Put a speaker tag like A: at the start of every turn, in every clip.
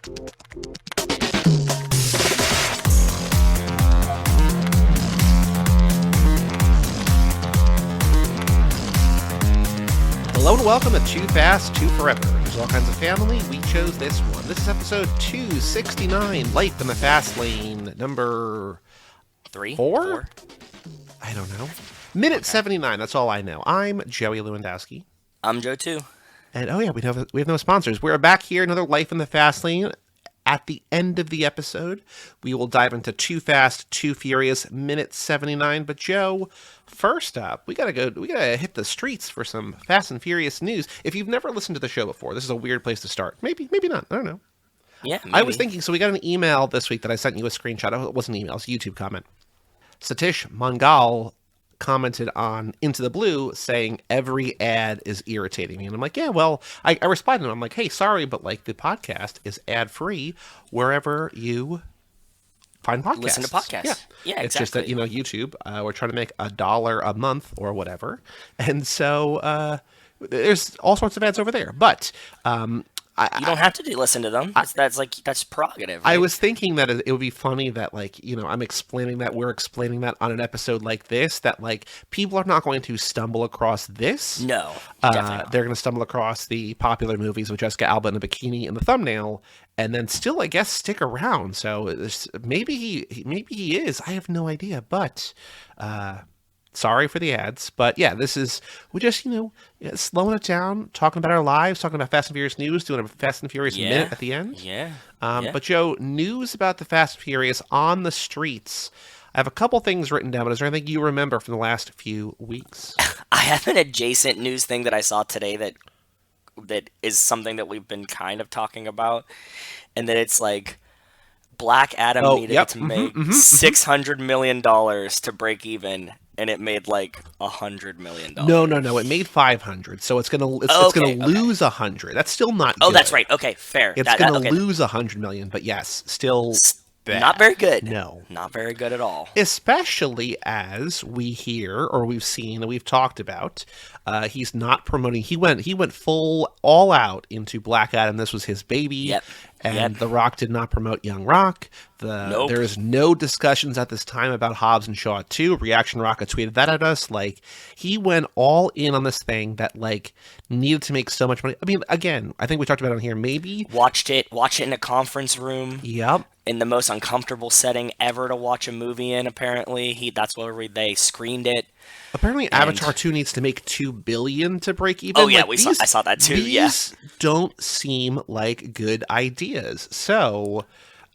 A: Hello and welcome to Too Fast, Too Forever. There's all kinds of family. We chose this one. This is episode 269, Life in the Fast Lane, number...
B: 3?
A: 4? I don't know. Minute 79, that's all I know. I'm Joey Lewandowski.
B: I'm Joe, too.
A: And, we have no sponsors. We're back here, another Life in the Fast Lane. At the end of the episode, we will dive into Too Fast, Too Furious, minute 79. But Joe, first up, we gotta hit the streets for some Fast and Furious news. If you've never listened to the show before, this is a weird place to start. Maybe not. I don't know.
B: Yeah, maybe.
A: I was thinking, so we got an email this week that I sent you a screenshot. It wasn't an email, it was a YouTube comment. Satish Mangal commented on Into the Blue saying every ad is irritating me. And I'm like, yeah, well, I responded to him. I'm like, hey, sorry, but like the podcast is ad free wherever you find podcasts.
B: Listen to podcasts.
A: Yeah,
B: exactly.
A: It's just that, YouTube, we're trying to make $1 a month or whatever. And so there's all sorts of ads over there. But
B: you don't have to listen to them. That's prerogative. Right?
A: I was thinking that it would be funny that, I'm explaining that we're explaining that on an episode like this, that, people are not going to stumble across this.
B: No, definitely not.
A: They're going to stumble across the popular movies with Jessica Alba in a bikini in the thumbnail, and then still, I guess, stick around. So maybe he is. I have no idea, but... sorry for the ads, but yeah, we're just, slowing it down, talking about our lives, talking about Fast and Furious news, doing a Fast and Furious minute at the end.
B: Yeah.
A: But Joe, news about the Fast and Furious on the streets. I have a couple things written down, but is there anything you remember from the last few weeks?
B: I have an adjacent news thing that I saw today that is something that we've been kind of talking about, and that it's like Black Adam needed to make $600 million to break even. And it made $100 million.
A: No. It made 500, so it's gonna lose 100. That's still not good.
B: Oh, that's right. Okay, fair.
A: It's gonna lose 100 million, but yes, still bad.
B: Not very good.
A: No,
B: not very good at all.
A: Especially as we hear or we've seen and we've talked about, he's not promoting. He went full all out into Black Adam. This was his baby.
B: Yep.
A: And The Rock did not promote Young Rock.
B: Nope.
A: There is no discussions at this time about Hobbs and Shaw 2. Reaction Rocket tweeted that at us. He went all in on this thing that, needed to make so much money. I mean, again, I think we talked about it on here. Maybe.
B: Watch it in a conference room.
A: Yep.
B: In the most uncomfortable setting ever to watch a movie in, apparently. That's where they screened it.
A: Apparently, Avatar 2 needs to make $2 billion to break even.
B: Oh, yeah, I saw that too,
A: These don't seem like good ideas. So...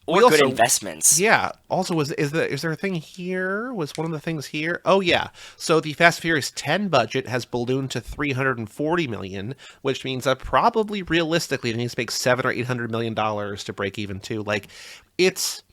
B: Or good investments.
A: Yeah. Also, is there a thing here? Was one of the things here? Oh, yeah. So the Fast and Furious 10 budget has ballooned to $340 million, which means that probably realistically it needs to make $700 or $800 million to break even too. It's...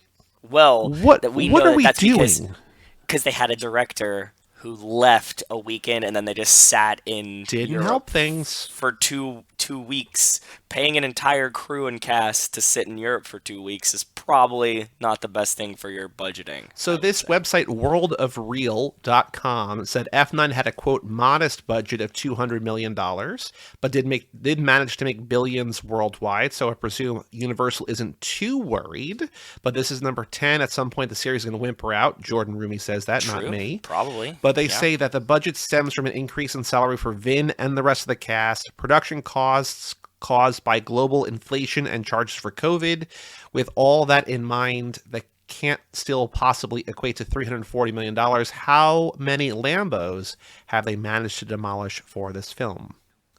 B: Well,
A: what are we doing?
B: Because they had a director who left a weekend and then they just sat in
A: Didn't help things.
B: For two weeks. Paying an entire crew and cast to sit in Europe for 2 weeks is probably not the best thing for your budgeting.
A: So this website, worldofreal.com, said F9 had a, quote, modest budget of $200 million, but did manage to make billions worldwide, so I presume Universal isn't too worried. But this is number 10. At some point, the series is going to whimper out. Jordan Rumi says that,
B: True,
A: not me.
B: Probably.
A: But they say that the budget stems from an increase in salary for Vin and the rest of the cast, production costs caused by global inflation and charges for COVID. With all that in mind, that can't still possibly equate to $340 million. How many Lambos have they managed to demolish for this film?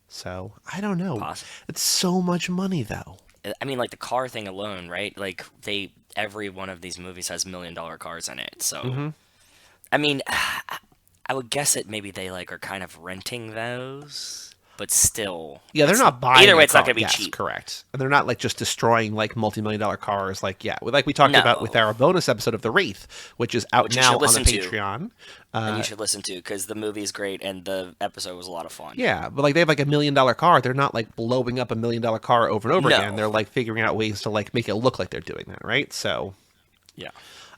A: So, I don't know. It's so much money, though.
B: I mean, the car thing alone, right? Every one of these movies has $1 million cars in it. So, I mean, I would guess that maybe they, are kind of renting those. But still,
A: yeah, they're not buying.
B: Either way, it's not going to be cheap.
A: Correct, and they're not just destroying multi-million-dollar cars. We talked about with our bonus episode of The Wraith, which is out now on the Patreon.
B: And you should listen to because the movie is great and the episode was a lot of fun.
A: Yeah, but they have $1 million car. They're not blowing up $1 million car over and over again. They're figuring out ways to make it look like they're doing that, right? So,
B: yeah.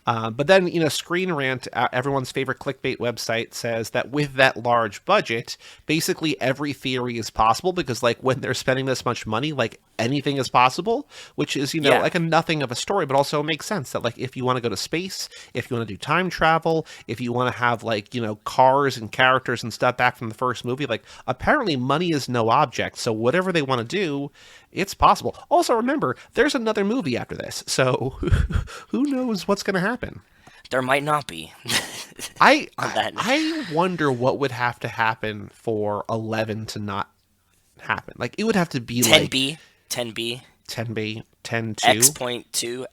A: But then, Screen Rant, everyone's favorite clickbait website, says that with that large budget, basically every theory is possible because, when they're spending this much money, anything is possible, which is,
B: Yeah.
A: like a nothing of a story, but also makes sense that like if you want to go to space, if you want to do time travel, if you want to have like, cars and characters and stuff back from the first movie, like apparently money is no object. So whatever they want to do, it's possible. Also remember, there's another movie after this. So who knows what's going to happen?
B: There might not be.
A: I
B: On that.
A: I wonder what would have to happen for 11 to not happen. Like it would have to be
B: 10B,
A: like
B: 10B,
A: 10B, 10
B: X.2,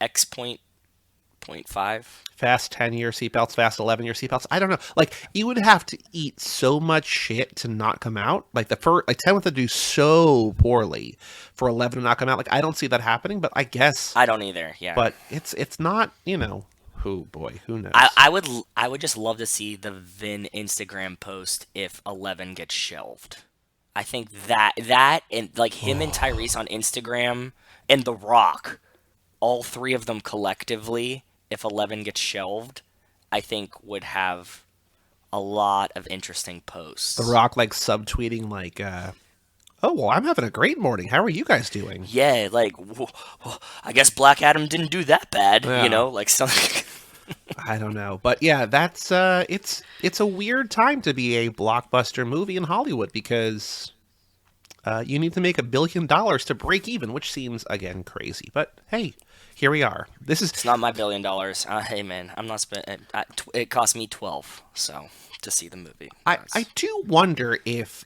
B: X.5.
A: fast 10-year seatbelts, fast 11-year seatbelts. I don't know. Like you would have to eat so much shit to not come out. Like the first, like 10 would have to do so poorly for 11 to not come out. Like I don't see that happening, but I guess.
B: I don't either. Yeah.
A: But it's not. Who knows?
B: I would just love to see the Vin Instagram post if 11 gets shelved. I think that and like him and Tyrese on Instagram and The Rock, all three of them collectively, if 11 gets shelved, I think would have a lot of interesting posts.
A: The Rock like subtweeting like, oh well, I'm having a great morning. How are you guys doing?
B: Yeah, like I guess Black Adam didn't do that bad,
A: Yeah.
B: like something.
A: I don't know, but yeah, that's it's a weird time to be a blockbuster movie in Hollywood because you need to make $1 billion to break even, which seems again crazy. But hey, here we are.
B: It's not my $1 billion. Hey man, I'm not spending. It cost me 12, so to see the movie.
A: I do wonder if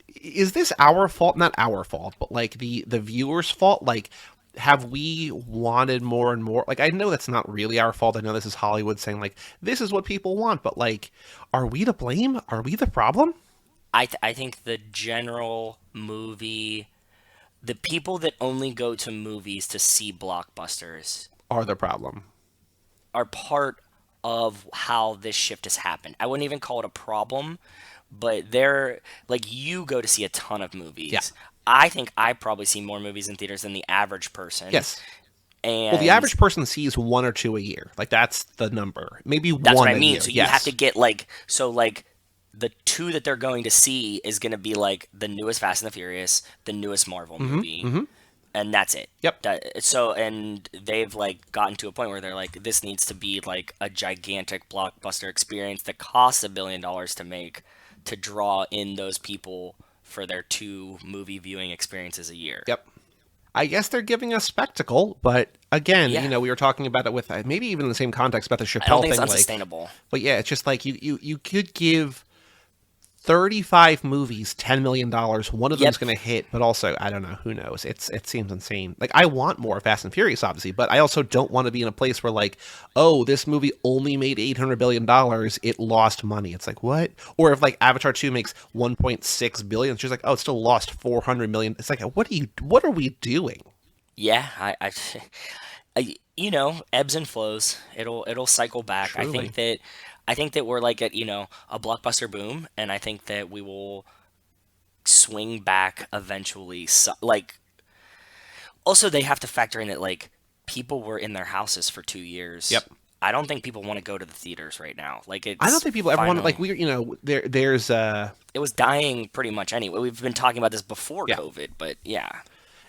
A: is this our fault? Not our fault, but like the viewers' fault. Like, have we wanted more and more? Like, I know that's not really our fault. I know this is Hollywood saying like this is what people want, but like, are we to blame? Are we the problem?
B: I think the general movie, the people that only go to movies to see blockbusters
A: Are the problem?
B: are part of how this shift has happened. I wouldn't even call it a problem, but they're like you go to see a ton of movies.
A: Yeah.
B: I think I probably see more movies in theaters than the average person.
A: Yes.
B: And
A: Well, the average person sees 1 or 2 a year. Like that's the number. Maybe
B: that's
A: one
B: what I
A: a
B: mean.
A: year.
B: So you
A: Yes.
B: have to get like the two that they're going to see is going to be like the newest Fast and the Furious, the newest Marvel movie, and that's it.
A: Yep.
B: And they've like gotten to a point where they're like, this needs to be like a gigantic blockbuster experience that costs $1 billion to make to draw in those people for their 2 movie viewing experiences a year.
A: Yep. I guess they're giving us spectacle, but again,
B: Yeah.
A: we were talking about it with maybe even in the same context about the Chappelle
B: I don't think
A: thing.
B: it's
A: Like,
B: unsustainable.
A: but yeah, it's just like you could give 35 movies $10 million. One of them's
B: Yep.
A: going to hit, but also I don't know. Who knows? It seems insane. Like I want more Fast and Furious, obviously, but I also don't want to be in a place where like, oh, this movie only made $800 billion. It lost money. It's like what? Or if like Avatar 2 makes 1.6 billion, it's just like, oh, it still lost 400 million. It's like, what are we doing?
B: Yeah, ebbs and flows. It'll cycle back.
A: Truly.
B: I think that we're like at, a blockbuster boom, and I think that we will swing back eventually. So, like, also they have to factor in that like people were in their houses for 2 years.
A: Yep.
B: I don't think people want to go to the theaters right now. Like it's
A: I don't think people ever want to
B: finally-
A: like there's
B: It was dying pretty much anyway. We've been talking about this before
A: Yeah.
B: COVID, but yeah.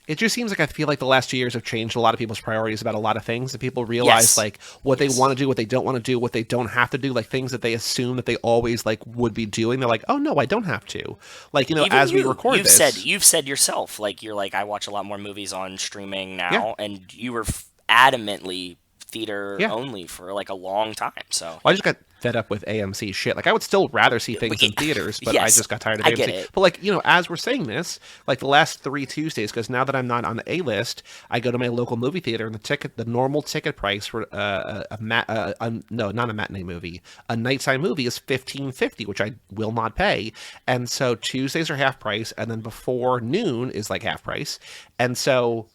A: it just seems like I feel like the last 2 years have changed a lot of people's priorities about a lot of things, and people realize
B: Yes.
A: like what
B: Yes.
A: they want to do, what they don't want to do, what they don't have to do, like things that they assume that they always like would be doing. They're like, oh no, I don't have to. Like
B: Even
A: as we
B: you,
A: record this,
B: you've said yourself, like you're like I watch a lot more movies on streaming now,
A: Yeah.
B: and you were adamantly theater
A: Yeah.
B: only for like a long time. So
A: well, I just got fed up with AMC shit. Like I would still rather see things in theaters, but I
B: Yes,
A: just got tired of
B: I
A: AMC.
B: get it.
A: But like as we're saying this, like the last 3 Tuesdays, because now that I'm not on the A list, I go to my local movie theater, and the normal ticket price for no, not a matinee movie, a nighttime movie is $15.50, which I will not pay. And so Tuesdays are half price, and then before noon is like half price, and so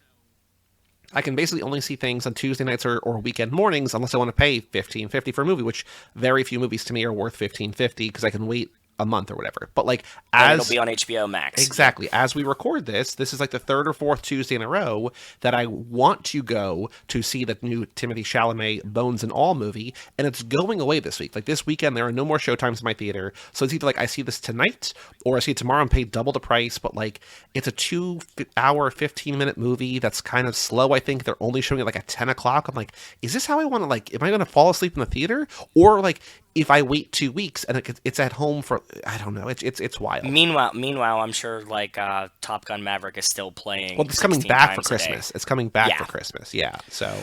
A: I can basically only see things on Tuesday nights or weekend mornings unless I want to pay $15.50 for a movie, which very few movies to me are worth $15.50 because I can wait a month or whatever. But like
B: and it'll be on HBO Max.
A: Exactly. As we record this is like the third or fourth Tuesday in a row that I want to go to see the new Timothée Chalamet Bones and All movie, and it's going away this week. Like this weekend, there are no more showtimes in my theater, so it's either like I see this tonight or I see it tomorrow and pay double the price. But like it's a 2-hour, 15-minute movie that's kind of slow. I think they're only showing it like at 10 o'clock. I'm like, is this how I want to like? Am I going to fall asleep in the theater, or like if I wait 2 weeks and it's at home for, I don't know, it's wild.
B: Meanwhile, I'm sure like Top Gun Maverick is still playing.
A: Well, it's coming back for Christmas. It's coming back for Christmas. Yeah, so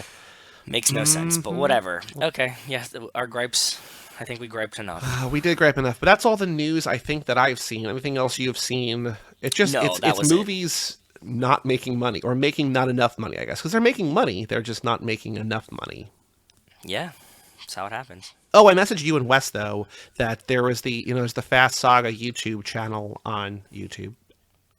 B: makes no sense, but whatever. Okay, yeah, our gripes. I think we griped enough.
A: We did gripe enough, but that's all the news I think that I've seen. Everything else you've seen, it's movies not making money or making not enough money, I guess, because they're making money. They're just not making enough money.
B: Yeah, that's how it happens.
A: Oh, I messaged you and Wes, though, that there was there's the Fast Saga YouTube channel on YouTube.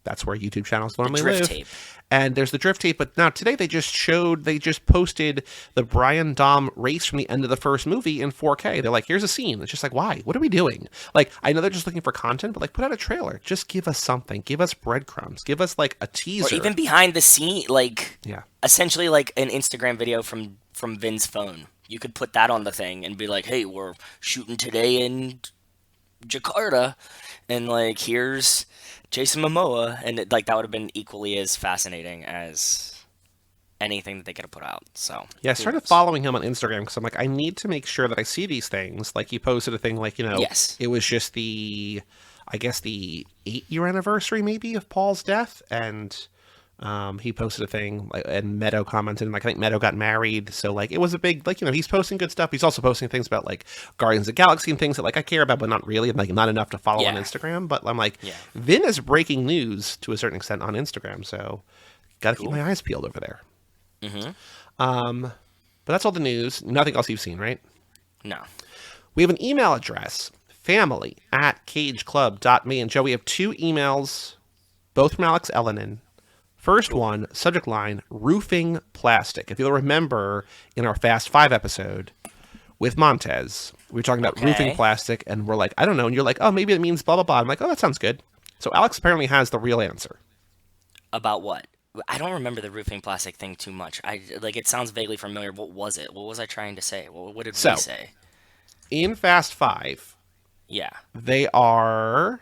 A: That's where YouTube channels normally live. Tape. And there's the drift tape, but now today they just posted the Brian Dom race from the end of the first movie in 4K. They're like, here's a scene. It's just like, why? What are we doing? Like, I know they're just looking for content, but like, put out a trailer. Just give us something. Give us breadcrumbs. Give us like a teaser.
B: Or even behind the scene, like, essentially like an Instagram video from Vin's phone. You could put that on the thing and be like, hey, we're shooting today in Jakarta, and like, here's Jason Momoa, and that would have been equally as fascinating as anything that they could have put out. So
A: yeah, I started following him on Instagram because I'm like, I need to make sure that I see these things. Like he posted a thing like, it was just the 8-year anniversary maybe of Paul's death, and he posted a thing and Meadow commented, and like I think Meadow got married, so like it was a big he's posting good stuff. He's also posting things about like Guardians of the Galaxy and things that like I care about, but not really, like not enough to follow on Instagram. But I'm like, Vin is breaking news to a certain extent on Instagram, so gotta keep my eyes peeled over there. But that's all the news. Nothing else you've seen, right?
B: No.
A: We have an email address, family@cageclub.me, and Joe, we have 2 emails, both from Alex Ellenin. First one, subject line, roofing plastic. If you'll remember in our Fast 5 episode with Montez, we were talking about roofing plastic, and we're like, I don't know. And you're like, oh, maybe it means blah, blah, blah. I'm like, oh, that sounds good. So Alex apparently has the real answer.
B: About what? I don't remember the roofing plastic thing too much. It sounds vaguely familiar. What was it? What was I trying to say? What did we say?
A: In Fast 5, they are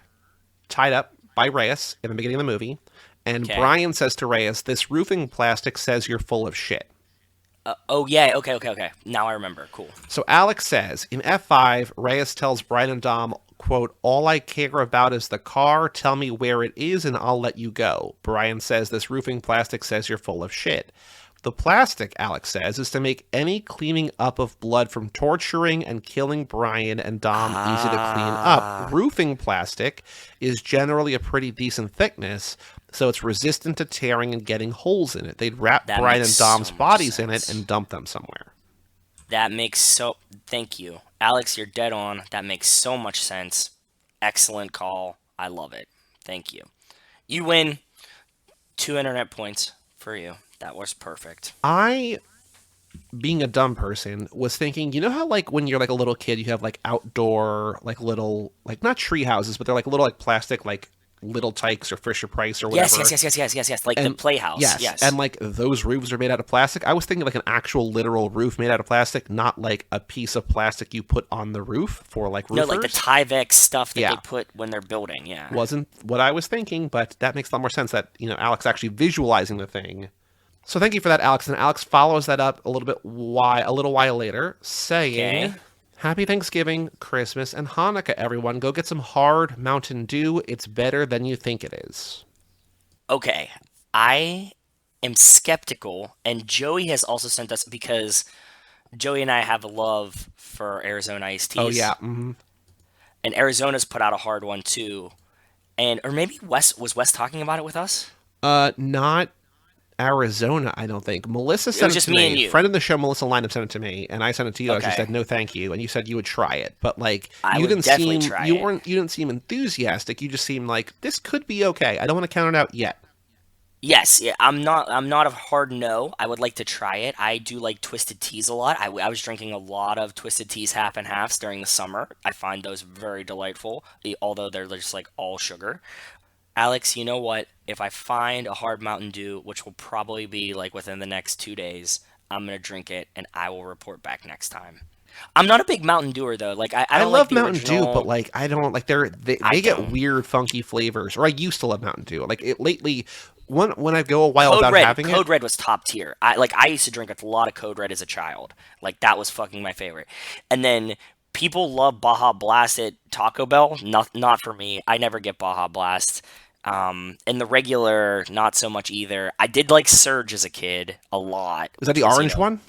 A: tied up by Reyes in the beginning of the movie. And Brian says to Reyes, this roofing plastic says you're full of shit.
B: Okay. Now I remember. Cool.
A: So Alex says, in F5, Reyes tells Brian and Dom, quote, all I care about is the car. Tell me where it is and I'll let you go. Brian says, this roofing plastic says you're full of shit. The plastic, Alex says, is to make any cleaning up of blood from torturing and killing Brian and Dom easy to clean up. Roofing plastic is generally a pretty decent thickness, so it's resistant to tearing and getting holes in it. They'd wrap Brian and Dom's bodies in it and dump them somewhere.
B: Thank you. Alex, you're dead on. That makes so much sense. Excellent call. I love it. Thank you. You win 2 internet points for you. That was perfect.
A: I, being a dumb person, was thinking, you know how like when you're like a little kid, you have like outdoor, like little, like not tree houses, but they're like little like plastic, like Little Tykes or Fisher Price or whatever.
B: Yes. Like the playhouse.
A: Yes. And like those roofs are made out of plastic. I was thinking like an actual literal roof made out of plastic, not like a piece of plastic you put on the roof for like roofers.
B: No, like the Tyvek stuff that they put when they're building. Yeah.
A: Wasn't what I was thinking, but that makes a lot more sense that, Alex actually visualizing the thing. So thank you for that, Alex. And Alex follows that up a little while later, saying, Happy Thanksgiving, Christmas, and Hanukkah, everyone. Go get some hard Mountain Dew. It's better than you think it is.
B: Okay. I am skeptical, and Joey has also sent us, because Joey and I have a love for Arizona iced teas.
A: Oh, yeah. Mm-hmm.
B: And Arizona's put out a hard one, too. Or maybe was Wes talking about it with us?
A: Not Arizona, I don't think. Melissa sent it to me.
B: And you.
A: Friend of the show, Melissa Lineup, sent it to me, and I sent it to you.
B: Okay.
A: She said no, thank you, and you said you would try it, but like
B: you
A: didn't seem enthusiastic. You just seemed like this could be okay. I don't want to count it out yet.
B: Yes, yeah, I'm not a hard no. I would like to try it. I do like twisted teas a lot. I was drinking a lot of twisted teas half and halves during the summer. I find those very delightful, although they're just like all sugar. Alex, you know what? If I find a hard Mountain Dew, which will probably be like within the next 2 days, I'm gonna drink it and I will report back next time. I'm not a big Mountain Dewer though. Like I
A: I
B: don't like
A: love
B: the
A: Mountain Dew, but
B: original.
A: like I don't like they
B: I
A: get
B: don't.
A: weird, funky flavors. Or I used to love Mountain Dew. Like it lately, when I go a while without having it,
B: Code Red was top tier. I used to drink a lot of Code Red as a child. Like that was fucking my favorite. And then people love Baja Blast at Taco Bell. Not for me. I never get Baja Blast. And the regular, not so much either. I did like Surge as a kid a lot,
A: is that
B: which
A: the
B: was,
A: orange one?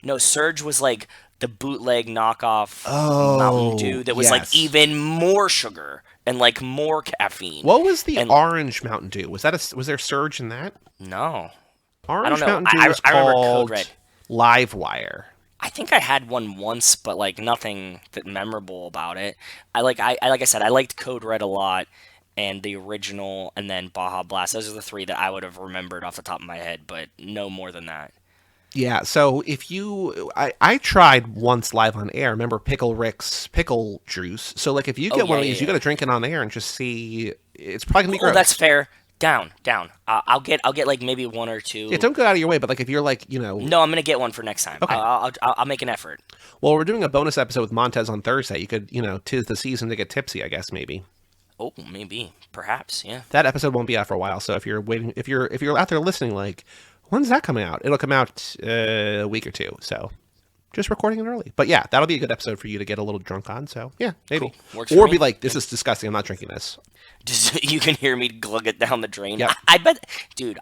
B: no, Surge was like the bootleg knockoff Mountain
A: Oh
B: Dew that was like
A: yes.
B: even more sugar and like more caffeine.
A: What was the
B: And
A: orange Mountain Dew? Was there surge in that?
B: no, I don't
A: Orange
B: know.
A: Mountain Dew was
B: I remember Code Red.
A: called Live Wire.
B: I think I had one once, but like nothing that memorable about it. I like I said, I liked Code Red a lot, and the original, and then Baja Blast. Those are the three that I would have remembered off the top of my head, but no more than that.
A: Yeah, so if you, I tried once live on air. Remember Pickle Rick's pickle juice? So like, if you
B: Oh
A: get one
B: yeah,
A: of
B: yeah,
A: these, you got
B: yeah.
A: to drink it on air and just see. It's probably gonna be
B: Oh, that's
A: gross.
B: fair. Down, down. I'll get like maybe one or
A: Yeah,
B: two.
A: don't go out of your way. But like, if you're like,
B: No, I'm gonna get one for next time.
A: okay.
B: I'll make an effort.
A: Well, we're doing a bonus episode with Montez on Thursday. You could, tis the season to get tipsy. I guess maybe
B: Oh, maybe, perhaps, yeah.
A: that episode won't be out for a while. So if you're waiting, if you're out there listening, like, when's that coming out? It'll come out a week or two. So just recording it early. But yeah, that'll be a good episode for you to get a little drunk on. So yeah, maybe.
B: Cool, works for
A: Or be
B: me.
A: like, this is disgusting. I'm not drinking this.
B: Just you can hear me glug it down the drain.
A: Yep.
B: I bet, dude.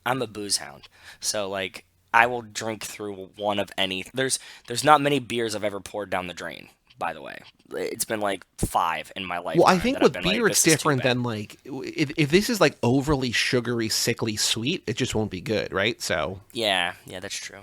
B: I'm a booze hound, so like I will drink through one of any. There's not many beers I've ever poured down the drain. By the way, it's been like five in my
A: Well, I
B: lifetime
A: think
B: that I've
A: with
B: been like,
A: beer, it's
B: this is too
A: different
B: bad.
A: than like if this is like overly sugary, sickly sweet, it just won't be good, right? So,
B: Yeah, yeah, that's true.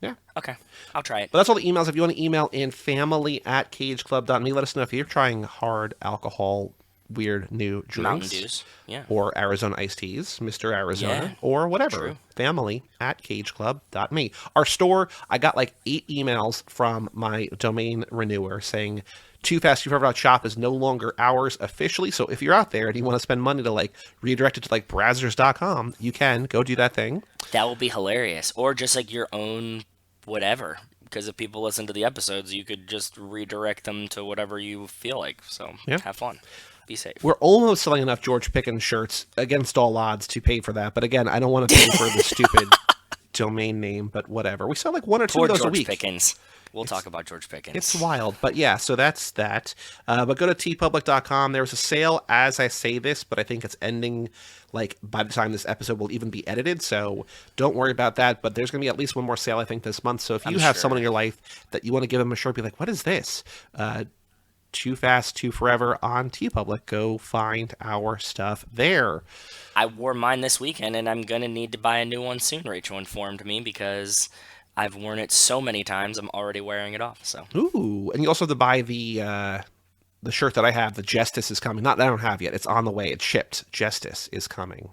A: yeah.
B: Okay, I'll try it.
A: But that's all the emails. If you want to email in family@cageclub.me, let us know if you're trying hard alcohol, weird new
B: Mountain
A: drinks,
B: Dews. Yeah,
A: or Arizona iced teas, Mr.
B: yeah,
A: Arizona, or whatever.
B: true.
A: Family@cageclub.me. Our store, I got like 8 emails from my domain renewer saying Too Fast Too Forever Shop is no longer ours officially. So if you're out there and you want to spend money to like redirect it to like Brazzers.com, you can go do that thing.
B: That will be hilarious, or just like your own whatever. Because if people listen to the episodes, you could just redirect them to whatever you feel like. So
A: Yeah.
B: have fun. Be safe.
A: We're almost selling enough George Pickens shirts against all odds to pay for that. But again, I don't want to pay for the stupid domain name, but whatever. We sell like one or two
B: Poor
A: of those a
B: George
A: week.
B: Pickens. We'll talk about George Pickens.
A: It's wild. But yeah, so that's that. But go to tpublic.com. There was a sale as I say this, but I think it's ending like by the time this episode will even be edited. So don't worry about that. But there's going to be at least one more sale, I think, this month. So if you
B: I'm
A: have
B: sure.
A: someone in your life that you want to give them a shirt, be like, what is this? Too Fast, Too Forever on TeePublic. Go find our stuff there.
B: I wore mine this weekend, and I'm gonna need to buy a new one soon. Rachel informed me because I've worn it so many times. I'm already wearing it off. So
A: Ooh, and you also have to buy the shirt that I have. The Justice is coming. Not that I don't have yet. It's on the way. It's shipped. Justice is coming.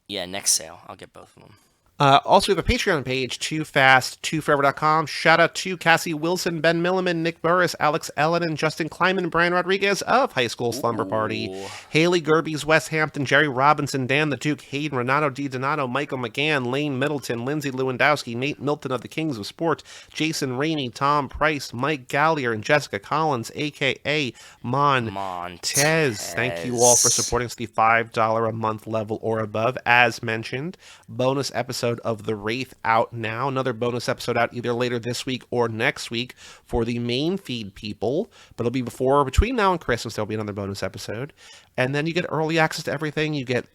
B: yeah, next sale, I'll get both of them.
A: Also, we have a Patreon page, toofast2forever.com. Shout out to Cassie Wilson, Ben Milliman, Nick Burris, Alex Ellen, and Justin Kleiman, Brian Rodriguez of High School Slumber Party,
B: Ooh.
A: Haley Gerbies, West Hampton, Jerry Robinson, Dan the Duke, Hayden, Renato Di Donato, Michael McGann, Lane Middleton, Lindsay Lewandowski, Nate Milton of the Kings of Sport, Jason Rainey, Tom Price, Mike Gallier, and Jessica Collins, a.k.a. Montez. Thank you all for supporting us at the $5 a month level or above. As mentioned, bonus episode of The Wraith out now. Another bonus episode out either later this week or next week for the main feed people. But it'll be between now and Christmas, there'll be another bonus episode. And then you get early access to everything. You get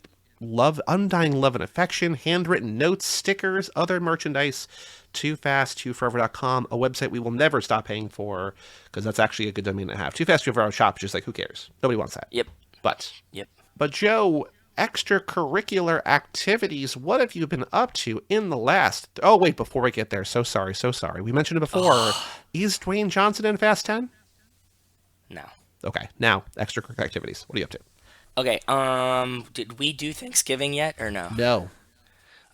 A: love, undying love and affection, handwritten notes, stickers, other merchandise. TooFastTooForever.com, a website we will never stop paying for because that's actually a good domain to have. Too Fast Too Forever shop is just like, who cares? Nobody wants that.
B: Yep.
A: But
B: Yep.
A: Joe, extracurricular activities, what have you been up to in the last... Oh, wait, before we get there, so sorry. We mentioned it before. Is Dwayne Johnson in Fast 10?
B: No.
A: Okay, now, extracurricular activities. What are you up to?
B: Okay. Did we do Thanksgiving yet or no?
A: No.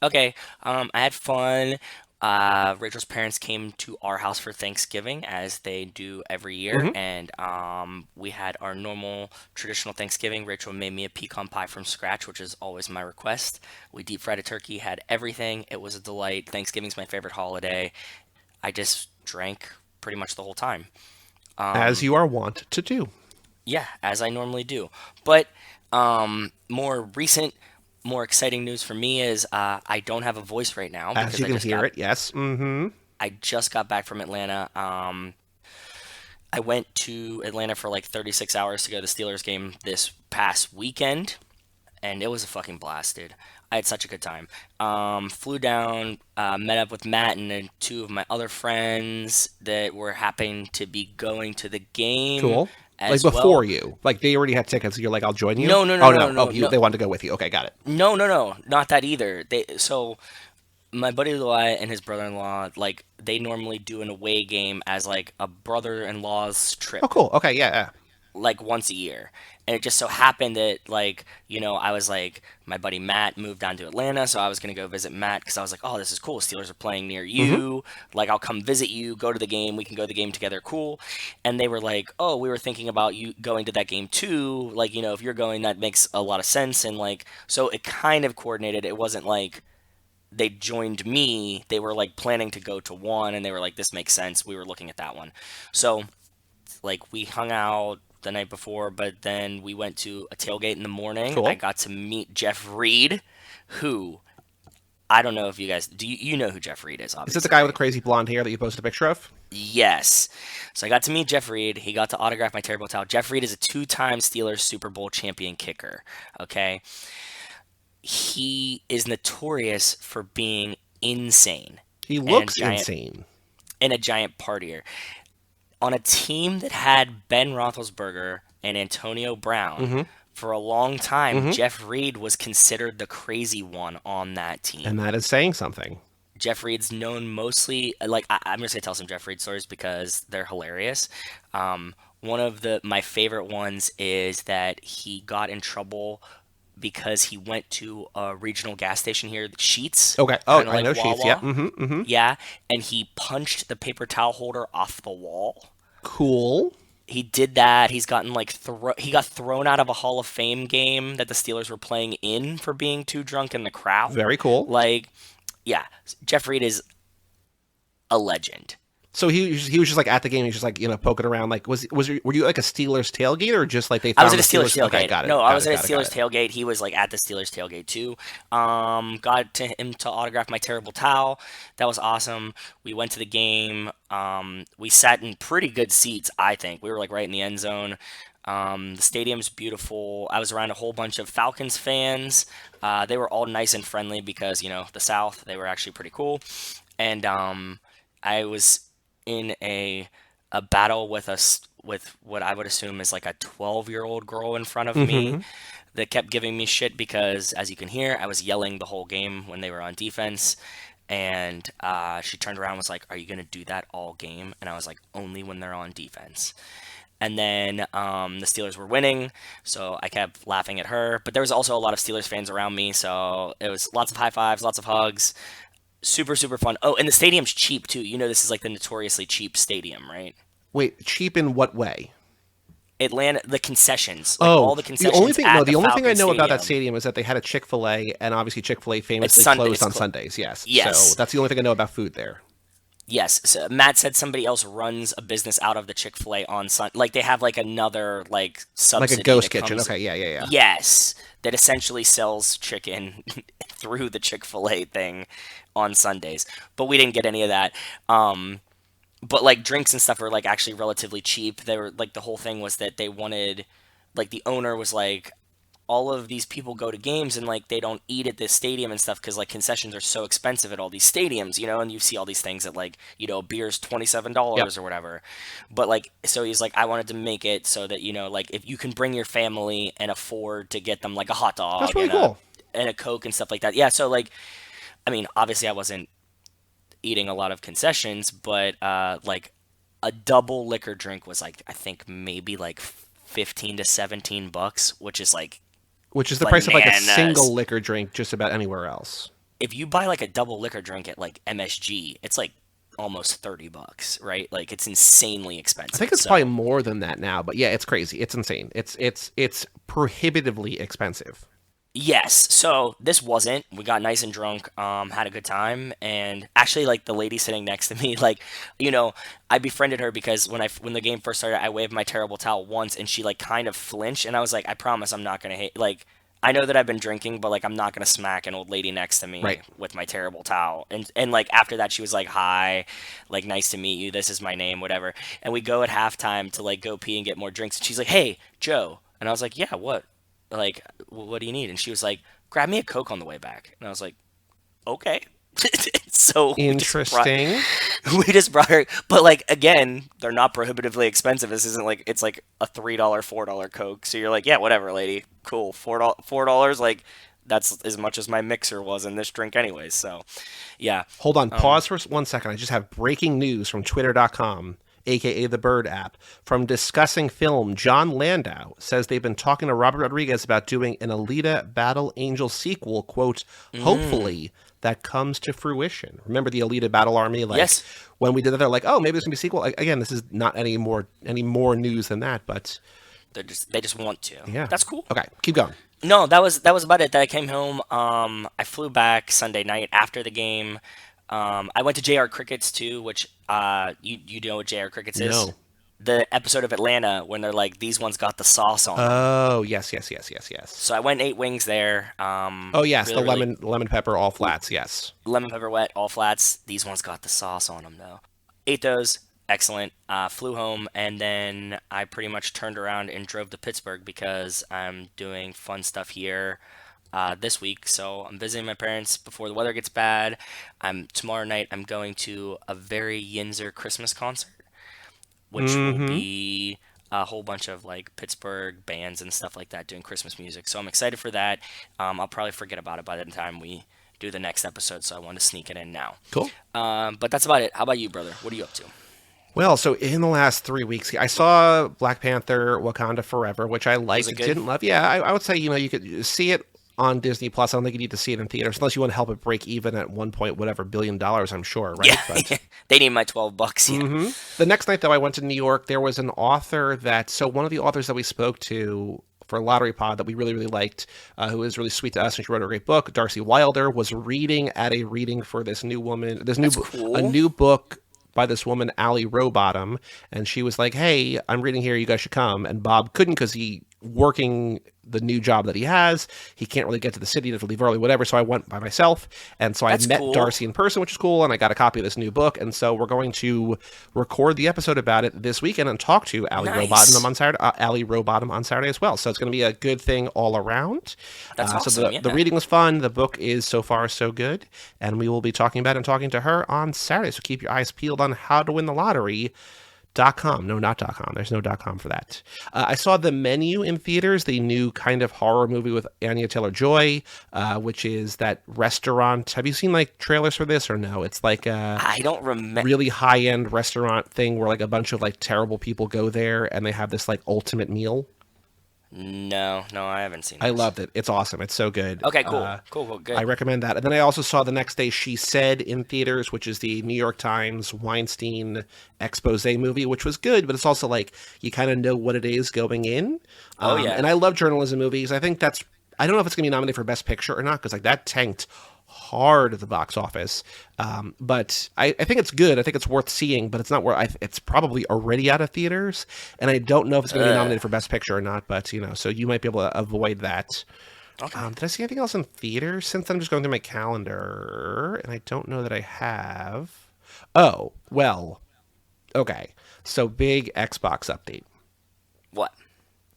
B: Okay. I had fun. Rachel's parents came to our house for Thanksgiving, as they do every year,
A: Hmm.
B: and we had our normal traditional Thanksgiving. Rachel made me a pecan pie from scratch, which is always my request. We deep fried a turkey, had everything. It was a delight. Thanksgiving's my favorite holiday. I just drank pretty much the whole time.
A: As you are wont to do.
B: Yeah, as I normally do. But more recent, more exciting news for me is I don't have a voice right now
A: As
B: because
A: you can hear it, yes. Hmm.
B: I just got back from Atlanta. I went to Atlanta for like 36 hours to go to the Steelers game this past weekend, and it was a fucking blast, dude. I had such a good time. Flew down, met up with Matt and then two of my other friends that were happening to be going to the game
A: Cool. Like
B: as
A: before
B: well.
A: you. Like they already had tickets, so you're like, I'll join you?
B: No, no, no,
A: Oh,
B: no,
A: no. Oh,
B: no,
A: you
B: no,
A: they wanted to go with you. Okay, got it.
B: no, not that either. My buddy Eli and his brother-in-law, like they normally do an away game as like a brother-in-law's
A: Oh,
B: trip,
A: cool. Okay, yeah, yeah.
B: like once a year. And it just so happened that like, I was like my buddy Matt moved down to Atlanta, so I was going to go visit Matt cuz I was like, "Oh, this is cool. Steelers are playing near
A: Hmm.
B: you. Like I'll come visit you, go to the game, we can go to the game together. Cool." And they were like, "Oh, we were thinking about you going to that game too. Like, if you're going, that makes a lot of sense." And like so it kind of coordinated. It wasn't like they joined me. They were like planning to go to one and they were like, "This makes sense." We were looking at that one. So like we hung out the night before, but then we went to a tailgate in the morning. I
A: Cool.
B: got to meet Jeff Reed, who I don't know if you guys do. You know who Jeff Reed is,
A: Is it the
B: obviously,
A: guy with the
B: right?
A: crazy blonde hair that you posted a picture of?
B: Yes. So I got to meet Jeff Reed. He got to autograph my terrible towel. Jeff Reed is a two-time Steelers Super Bowl champion kicker. Okay, he is notorious for being insane
A: He
B: and
A: looks
B: giant
A: insane.
B: and a giant partier on a team that had Ben Roethlisberger and Antonio Brown.
A: Hmm.
B: For a long time,
A: Hmm.
B: Jeff Reed was considered the crazy one on that
A: And
B: team.
A: that is saying something.
B: Jeff Reed's known mostly, like I'm just gonna tell some Jeff Reed stories because they're hilarious. One of the my favorite ones is that he got in trouble because he went to a regional gas station here, Sheets,
A: Okay. Oh,
B: kind of
A: I
B: like
A: know Sheets. Yeah.
B: Wawa.
A: Hmm. Hmm.
B: Yeah, and he punched the paper towel holder off the wall.
A: Cool.
B: He did that. He's gotten like he got thrown out of a Hall of Fame game that the Steelers were playing in for being too drunk in the crowd.
A: Very cool.
B: Like, yeah, Jeff Reed is a legend.
A: So he was just like at the game. He was just like poking around. Like were you like a Steelers tailgate or just like they
B: I was
A: found
B: at
A: the
B: a Steelers
A: Steelers? Okay,
B: tailgate.
A: got it.
B: No, I
A: Got
B: was
A: it.
B: at a
A: Got it. Got
B: Steelers
A: it.
B: tailgate. He was like at the Steelers tailgate too. Got to him to autograph my terrible towel. That was awesome. We went to the game. We sat in pretty good seats. I think we were like right in the end zone. The stadium's beautiful. I was around a whole bunch of Falcons fans. They were all nice and friendly because the South. They were actually pretty cool. And I was in a battle with with what I would assume is like a 12-year-old girl in front of me
A: Hmm.
B: that kept giving me shit because, as you can hear, I was yelling the whole game when they were on defense. And she turned around and was like, "Are you going to do that all game?" And I was like, "Only when they're on defense." And then the Steelers were winning, so I kept laughing at her. But there was also a lot of Steelers fans around me, so it was lots of high fives, lots of hugs. Super, super fun. Oh, and the stadium's cheap too. This is like the notoriously cheap stadium, right?
A: Wait, cheap in what way?
B: Atlanta, the concessions, like
A: Oh,
B: all the concessions
A: no,
B: at the
A: the only thing I
B: Falcon
A: know about that
B: Stadium.
A: stadium is that they had a Chick-fil-A, and obviously Chick-fil-A
B: It's
A: famously
B: Sunday.
A: closed on Sundays. Yes, so
B: Yes,
A: that's the only thing I know about food there.
B: yes. So Matt said somebody else runs a business out of the Chick Fil A on Sun. Like they have like another like
A: Like a
B: subsidy
A: ghost
B: that
A: kitchen.
B: comes.
A: Okay, yeah, yeah, yeah.
B: Yes, that essentially sells chicken through the Chick Fil A thing on Sundays. But we didn't get any of that. But like drinks and stuff are like actually relatively cheap. They were like the whole thing was that they wanted, like the owner was like, all of these people go to games and like they don't eat at this stadium and stuff because like concessions are so expensive at all these stadiums, and you see all these things that like beer's
A: Yep,
B: $27 or whatever. But like so he's like, I wanted to make it so that like if you can bring your family and afford to get them like a hot
A: that's
B: dog
A: really
B: and a
A: cool.
B: Coke and stuff like that. Yeah, so like I mean obviously I wasn't eating a lot of concessions, but like a double liquor drink was like I think maybe like 15 to $17, which is like
A: Which is the price of like a
B: Bananas.
A: single liquor drink just about anywhere else.
B: If you buy like a double liquor drink at like MSG, it's like almost $30, right? Like it's insanely
A: I think
B: expensive.
A: it's probably
B: So
A: more than that now, but yeah, it's crazy. It's insane. It's prohibitively expensive.
B: yes, so this wasn't. We got nice and drunk, had a good time, and actually, like the lady sitting next to me, like, you know, I befriended her because when the game first started, I waved my terrible towel once, and she like kind of flinched, and I was like, I promise I'm not gonna hate. Like, I know that I've been drinking, but like I'm not gonna smack an old lady next to
A: Right.
B: me with my terrible towel. And like after that, she was like, hi, like nice to meet you. This is my name, whatever. And we go at halftime to like go pee and get more drinks, and she's like, hey, Joe, and I was like, yeah, what? Like, what do you need? And she was like, grab me a Coke on the way back. And I was like, okay. So
A: Interesting.
B: we just brought her, but like again, they're not prohibitively expensive. This isn't like it's like a $3, $4 Coke. So you're like, yeah, whatever, lady, cool, $4, like that's as much as my mixer was in this drink, anyways. So yeah,
A: Hold on, pause for 1 second. I just have breaking news from Twitter.com, aka the Bird app. From Discussing Film, John Landau says they've been talking to Robert Rodriguez about doing an Alita Battle Angel sequel, quote, hopefully that comes to fruition. Remember the Alita Battle Army? Like
B: yes,
A: when we did that, they're like, oh, maybe there's gonna be a sequel. Like, again, this is not any more news than that, but
B: they just want to.
A: yeah.
B: That's cool.
A: Okay, keep going.
B: No, that was about it. That I came home. I flew back Sunday night after the game. I went to JR Crickets too, which you know what JR Crickets is?
A: No.
B: The episode of Atlanta when they're like these ones got the sauce on them.
A: Oh, yes, yes, yes, yes, yes.
B: So I went and ate wings there.
A: Oh, yes, the
B: Really, really
A: lemon pepper all flats. Yes.
B: lemon pepper wet, all flats. These ones got the sauce on them though. Ate those, excellent. Flew home and then I pretty much turned around and drove to Pittsburgh because I'm doing fun stuff here this week. So I'm visiting my parents before the weather gets bad. Tomorrow night. I'm going to a very Yinzer Christmas concert, which will
A: Mm-hmm.
B: be a whole bunch of like Pittsburgh bands and stuff like that doing Christmas music. So I'm excited for that. I'll probably forget about it by the time we do the next episode, so I want to sneak it in now.
A: Cool.
B: But that's about it. How about you, brother? What are you up to?
A: Well, so in the last 3 weeks, I saw Black Panther: Wakanda Forever, which I
B: Was
A: liked.
B: it
A: It
B: good?
A: didn't love. Yeah, I would say you could see it on Disney Plus. I don't think you need to see it in theaters unless you want to help it break even at one point whatever $1 billion. I'm sure, right?
B: Yeah,
A: But
B: they need my $12. Yeah.
A: the next night though, I went to New York. There was an author one of the authors that we spoke to for Lottery Pod that we really really liked, who was really sweet to us, and she wrote a great book. Darcy Wilder was reading at a reading for this new woman,
B: That's
A: a
B: cool.
A: new book by this woman, Ali Rowbottom, and she was like, "Hey, I'm reading here. You guys should come." And Bob couldn't because he working the new job that he has. He can't really get to the city to leave early, whatever. So I went by myself, and so I
B: That's
A: met
B: cool.
A: Darcy in person, which is cool, and I got a copy of this new book. And so we're going to record the episode about it this weekend and talk to Ali Rowbottom
B: Nice.
A: on Saturday. Ali Rowbottom on Saturday as well. So it's going to be a good thing all around.
B: That's
A: So
B: awesome.
A: the
B: Yeah.
A: reading was fun. The book is so far so good, and we will be talking about it and talking to her on Saturday. So keep your eyes peeled on how to win the lottery. .com. No, not .com. There's no .com for that. I saw The Menu in theaters, the new kind of horror movie with Anya Taylor-Joy, which is that restaurant. Have you seen like trailers for this or no? It's like a
B: I don't remember.
A: really high-end restaurant thing where like a bunch of like terrible people go there and they have this like ultimate meal.
B: No, no, I haven't seen
A: I
B: this.
A: loved it. It's awesome. It's so good.
B: Okay, cool. Cool, cool,
A: I
B: good.
A: recommend that. And then I also saw the next day She Said in theaters, which is the New York Times Weinstein expose movie, which was good, but it's also like you kind of know what it is going in.
B: Oh, yeah.
A: And I love journalism movies. I don't know if it's going to be nominated for Best Picture or not because like that tanked hard at the box office. But I think it's good. I think it's worth seeing, but it's not where it's probably already out of theaters. And I don't know if it's going to be
B: Uh,
A: nominated for Best Picture or not, but so you might be able to avoid that.
B: okay.
A: Did I see anything else in theaters? Since I'm just going through my calendar, and I don't know that I have. Oh, well, okay. So big Xbox update.
B: What?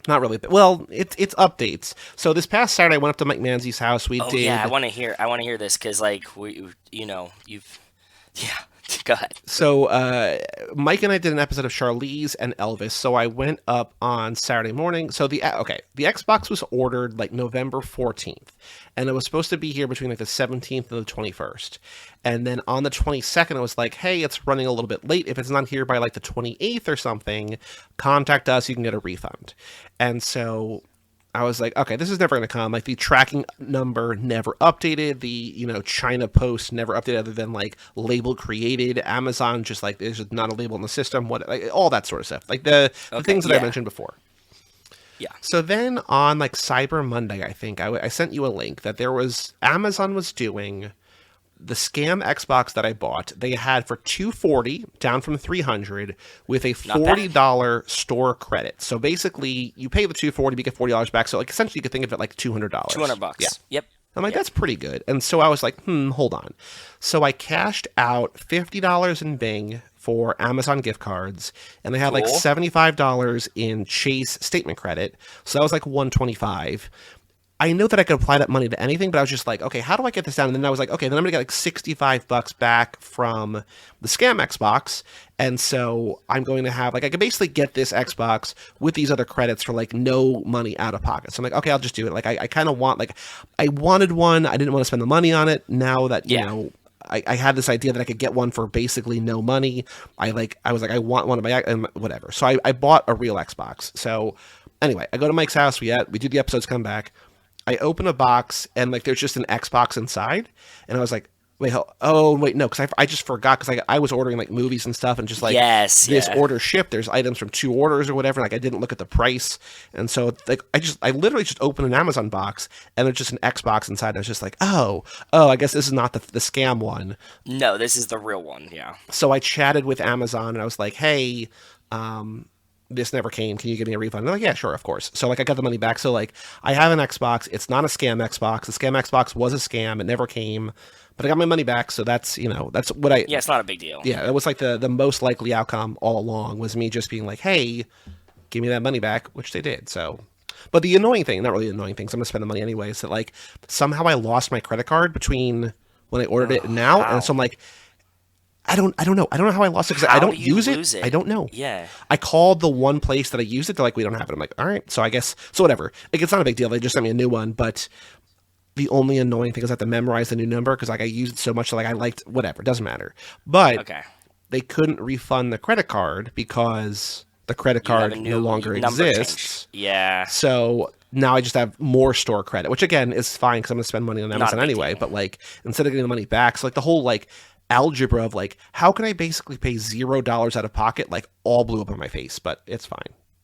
A: Not really. Well, it's updates. So this past Saturday, I went up to Mike Manzi's house. We
B: Oh yeah, I
A: did.
B: want to hear. I want to hear this because like you've. Yeah. Go ahead.
A: So Mike and I did an episode of Charlize and Elvis. So I went up on Saturday morning. So the Xbox was ordered like November 14th, and it was supposed to be here between like the 17th and the 21st. And then on the 22nd, it was like, hey, it's running a little bit late. If it's not here by like the 28th or something, contact us. You can get a refund. And so I was like, okay, this is never going to come. Like the tracking number never updated. The, China post never updated other than like label created. Amazon just like there's not a label in the system. What like all that sort of stuff. Like the things that I mentioned before.
B: Yeah.
A: So then on like Cyber Monday, I think I sent you a link that Amazon was doing the scam Xbox that I bought. They had for $240 down from $300 with a $40 store credit. So basically, you pay the $240, you get $40 back. So like essentially, you could think of it like $200.
B: $200.
A: Yeah.
B: Yep.
A: I'm like, that's pretty good. And so I was like, hold on. So I cashed out $50 in Bing for Amazon gift cards, and they had like $75 in Chase statement credit. So that was like $125. I know that I could apply that money to anything, but I was just like, okay, how do I get this down? And then I was like, okay, then I'm gonna get like $65 back from the scam Xbox, and so I'm going to have like I could basically get this Xbox with these other credits for like no money out of pocket. So I'm like, okay, I'll just do it. Like I kind of want I wanted one, I didn't want to spend the money on it. Now that you know. I had this idea that I could get one for basically no money. I was like, I want one of my whatever. So I bought a real Xbox. So anyway, I go to Mike's house. We do the episodes, come back. I open a box and like there's just an Xbox inside, and I was like, wait, no, because I just forgot because I was ordering like movies and stuff, and just like this order shipped. There's items from 2 orders or whatever. Like I didn't look at the price, and so like I literally just opened an Amazon box, and there's just an Xbox inside. And I was just like, oh, I guess this is not the scam one.
B: No, this is the real one. Yeah.
A: So I chatted with Amazon, and I was like, hey, this never came. Can you give me a refund? And they're like, yeah, sure, of course. So like I got the money back. So like I have an Xbox. It's not a scam Xbox. The scam Xbox was a scam. It never came. But I got my money back, so that's that's what I.
B: Yeah, it's not a big deal.
A: Yeah, it was like the most likely outcome all along was me just being like, hey, give me that money back, which they did. So, but the annoying thing, not really annoying thing, 'cause I'm gonna spend the money anyway, is that like somehow I lost my credit card between when I ordered it and now, and so I'm like, I don't know how I lost it because I don't use it. I don't know.
B: Yeah.
A: I called the one place that I used it. They're like, we don't have it. I'm like, all right. So I guess whatever. Like, it's not a big deal. They just sent me a new one, but. The only annoying thing is I have to memorize the new number because like I used it so much that like I liked whatever, it doesn't matter. But they couldn't refund the credit card because the credit card no longer exists.
B: Yeah.
A: So now I just have more store credit, which again is fine because I'm gonna spend money on Amazon anyway. But like instead of getting the money back, so like the whole like algebra of like how can I basically pay $0 out of pocket like all blew up in my face, but it's fine.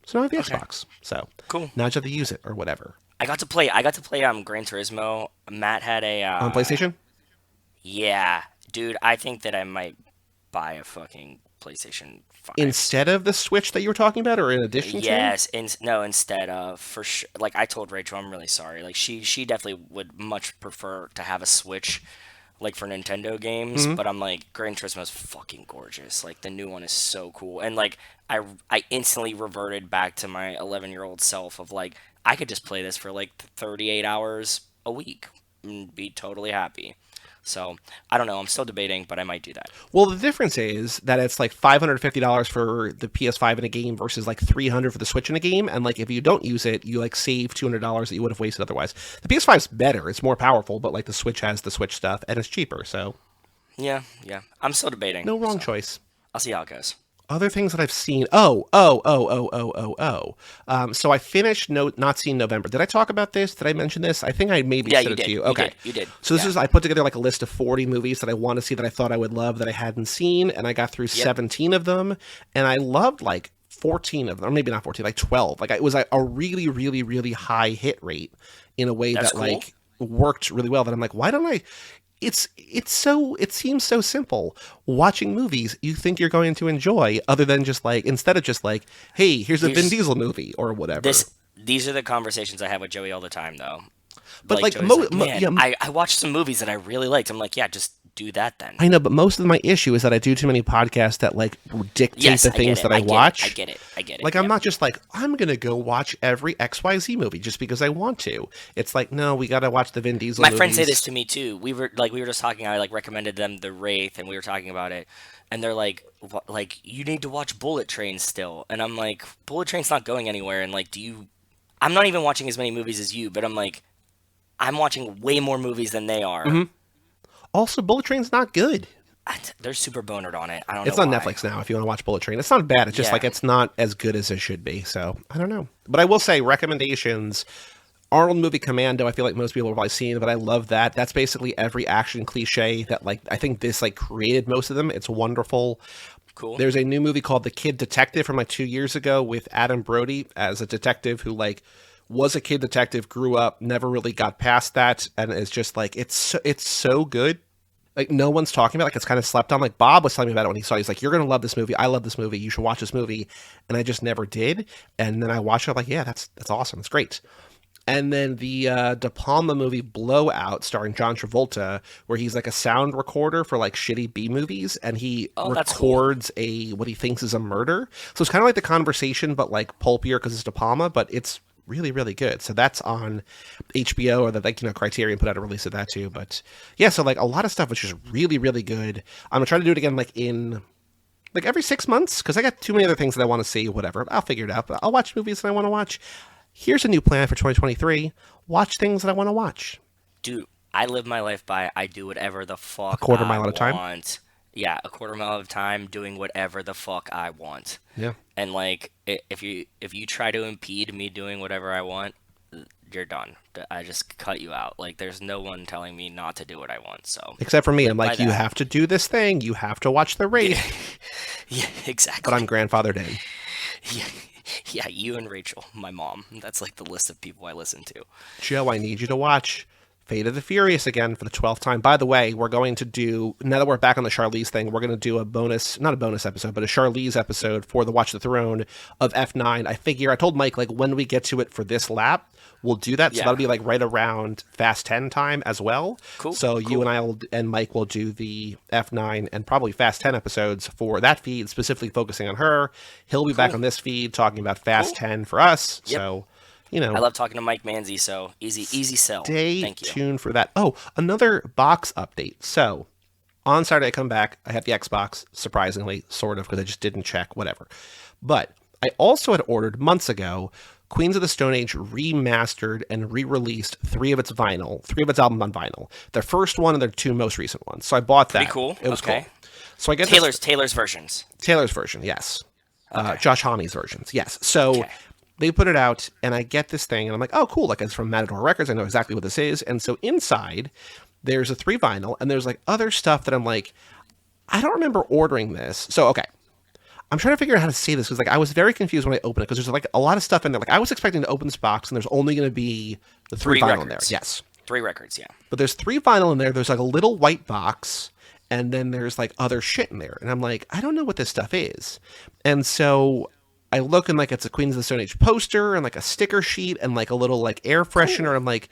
A: So now I have the Xbox. So
B: cool.
A: Now I just have to use it or whatever.
B: I got to play Gran Turismo. Matt had a
A: on PlayStation.
B: Yeah, dude. I think that I might buy a fucking PlayStation 5
A: instead of the Switch that you were talking about, or in addition to.
B: Yes, instead of for sure. Like I told Rachel, I'm really sorry. Like she definitely would much prefer to have a Switch, like for Nintendo games. But I'm like, Gran Turismo is fucking gorgeous. Like the new one is so cool, and like I instantly reverted back to my 11-year-old self of like. I could just play this for like 38 hours a week and be totally happy. So, I don't know. I'm still debating, but I might do that.
A: Well, the difference is that it's like $550 for the PS5 in a game versus like $300 for the Switch in a game. And like if you don't use it, you like save $200 that you would have wasted otherwise. The PS5's better. It's more powerful, but like the Switch has the Switch stuff and it's cheaper. So,
B: yeah. I'm still debating.
A: No wrong choice.
B: I'll see how it goes.
A: Other things that I've seen. So I finished Not Seen November. Did I talk about this? Did I mention this? I think I maybe said it to you. Okay.
B: You did.
A: So this is, I put together like a list of 40 movies that I want to see that I thought I would love that I hadn't seen. And I got through 17 of them. And I loved like 14 of them, or maybe not 14, like 12. Like it was like a really, really, really high hit rate in a way that cool. Like worked really well. That I'm like, why don't I? It seems so simple. Watching movies you think you're going to enjoy, other than just like instead of just like, hey, here's a Vin Diesel movie or whatever.
B: These are the conversations I have with Joey all the time, though.
A: But like
B: I watched some movies that I really liked. I'm like, yeah, just do that then.
A: I know, but most of my issue is that I do too many podcasts that like dictate the things that I watch.
B: I get it.
A: Like I'm not just like I'm gonna go watch every XYZ movie just because I want to. It's like no, we gotta watch the Vin Diesel.
B: My friends say this to me too. We were just talking. I like recommended them The Wraith, and we were talking about it, and they're like you need to watch Bullet Train still, and I'm like Bullet Train's not going anywhere, and like I'm not even watching as many movies as you, but I'm like I'm watching way more movies than they are.
A: Mm-hmm. Also, Bullet Train's not good.
B: They're super bonered on it. I don't know.
A: It's on Netflix now if you want to watch Bullet Train. It's not bad. It's just like it's not as good as it should be. So, I don't know. But I will say recommendations. Arnold movie Commando, I feel like most people have probably seen, but I love that. That's basically every action cliche that, like, I think this, like, created most of them. It's wonderful.
B: Cool.
A: There's a new movie called The Kid Detective from like 2 years ago with Adam Brody as a detective who like was a kid detective, grew up, never really got past that, and is just like it's so good. Like no one's talking about it, like it's kind of slept on. Like Bob was telling me about it when he saw it. He's like, "You're gonna love this movie. I love this movie. You should watch this movie." And I just never did. And then I watched it. I'm like, yeah, that's awesome. It's great. And then the De Palma movie Blowout, starring John Travolta, where he's like a sound recorder for like shitty B movies, and he records a what he thinks is a murder. So it's kind of like The Conversation, but like pulpier because it's De Palma, but it's really, really good. So that's on HBO, or that like Criterion put out a release of that too. But yeah, so like a lot of stuff which is really, really good. I'm gonna try to do it again like in like every 6 months because I got too many other things that I want to see. Whatever, I'll figure it out. But I'll watch movies that I want to watch. Here's a new plan for 2023. Watch things that I want to watch.
B: Dude, I live my life by I do whatever the fuck
A: a quarter mile at a time.
B: Yeah, a quarter mile at a time, doing whatever the fuck I want.
A: Yeah.
B: And like, if you try to impede me doing whatever I want, you're done. I just cut you out. Like, there's no one telling me not to do what I want. So
A: except for me, I'm like, you have to do this thing. You have to watch the race.
B: Yeah, exactly.
A: But I'm grandfathered in.
B: Yeah. Yeah, you and Rachel, my mom. That's like the list of people I listen to.
A: Joe, I need you to watch Fate of the Furious again for the 12th time. By the way, we're going to do, now that we're back on the Charlize thing, we're going to do a bonus, not a bonus episode, but a Charlize episode for the Watch the Throne of F9. I told Mike, like, when we get to it for this lap, we'll do that. So that'll be like right around Fast 10 time as well.
B: Cool.
A: So you and Mike will do the F9 and probably Fast 10 episodes for that feed, specifically focusing on her. He'll be back on this feed talking about Fast 10 for us. Yep. So, I
B: love talking to Mike Manzi, so easy sell.
A: Stay tuned for that. Oh, another box update. So on Saturday I come back. I have the Xbox, surprisingly, sort of, because I just didn't check, whatever. But I also had ordered months ago Queens of the Stone Age remastered and re-released three of its albums on vinyl. Their first one and their two most recent ones. So I bought that.
B: Pretty cool.
A: It was cool. So I get
B: Taylor's versions.
A: Taylor's version, yes. Okay. Josh Homme's versions, yes. So they put it out, and I get this thing, and I'm like, oh, cool. Like, it's from Matador Records. I know exactly what this is. And so inside, there's a 3 vinyl, and there's like other stuff that I'm like, I don't remember ordering this. So, okay. I'm trying to figure out how to say this because like I was very confused when I opened it because there's like a lot of stuff in there. Like I was expecting to open this box and there's only going to be the 3 vinyl in there. Yes.
B: 3 records, yeah.
A: But there's 3 vinyl in there. There's like a little white box and then there's like other shit in there. And I'm like, I don't know what this stuff is. And so I look and like it's a Queens of the Stone Age poster and like a sticker sheet and like a little like air freshener. Cool. I'm like,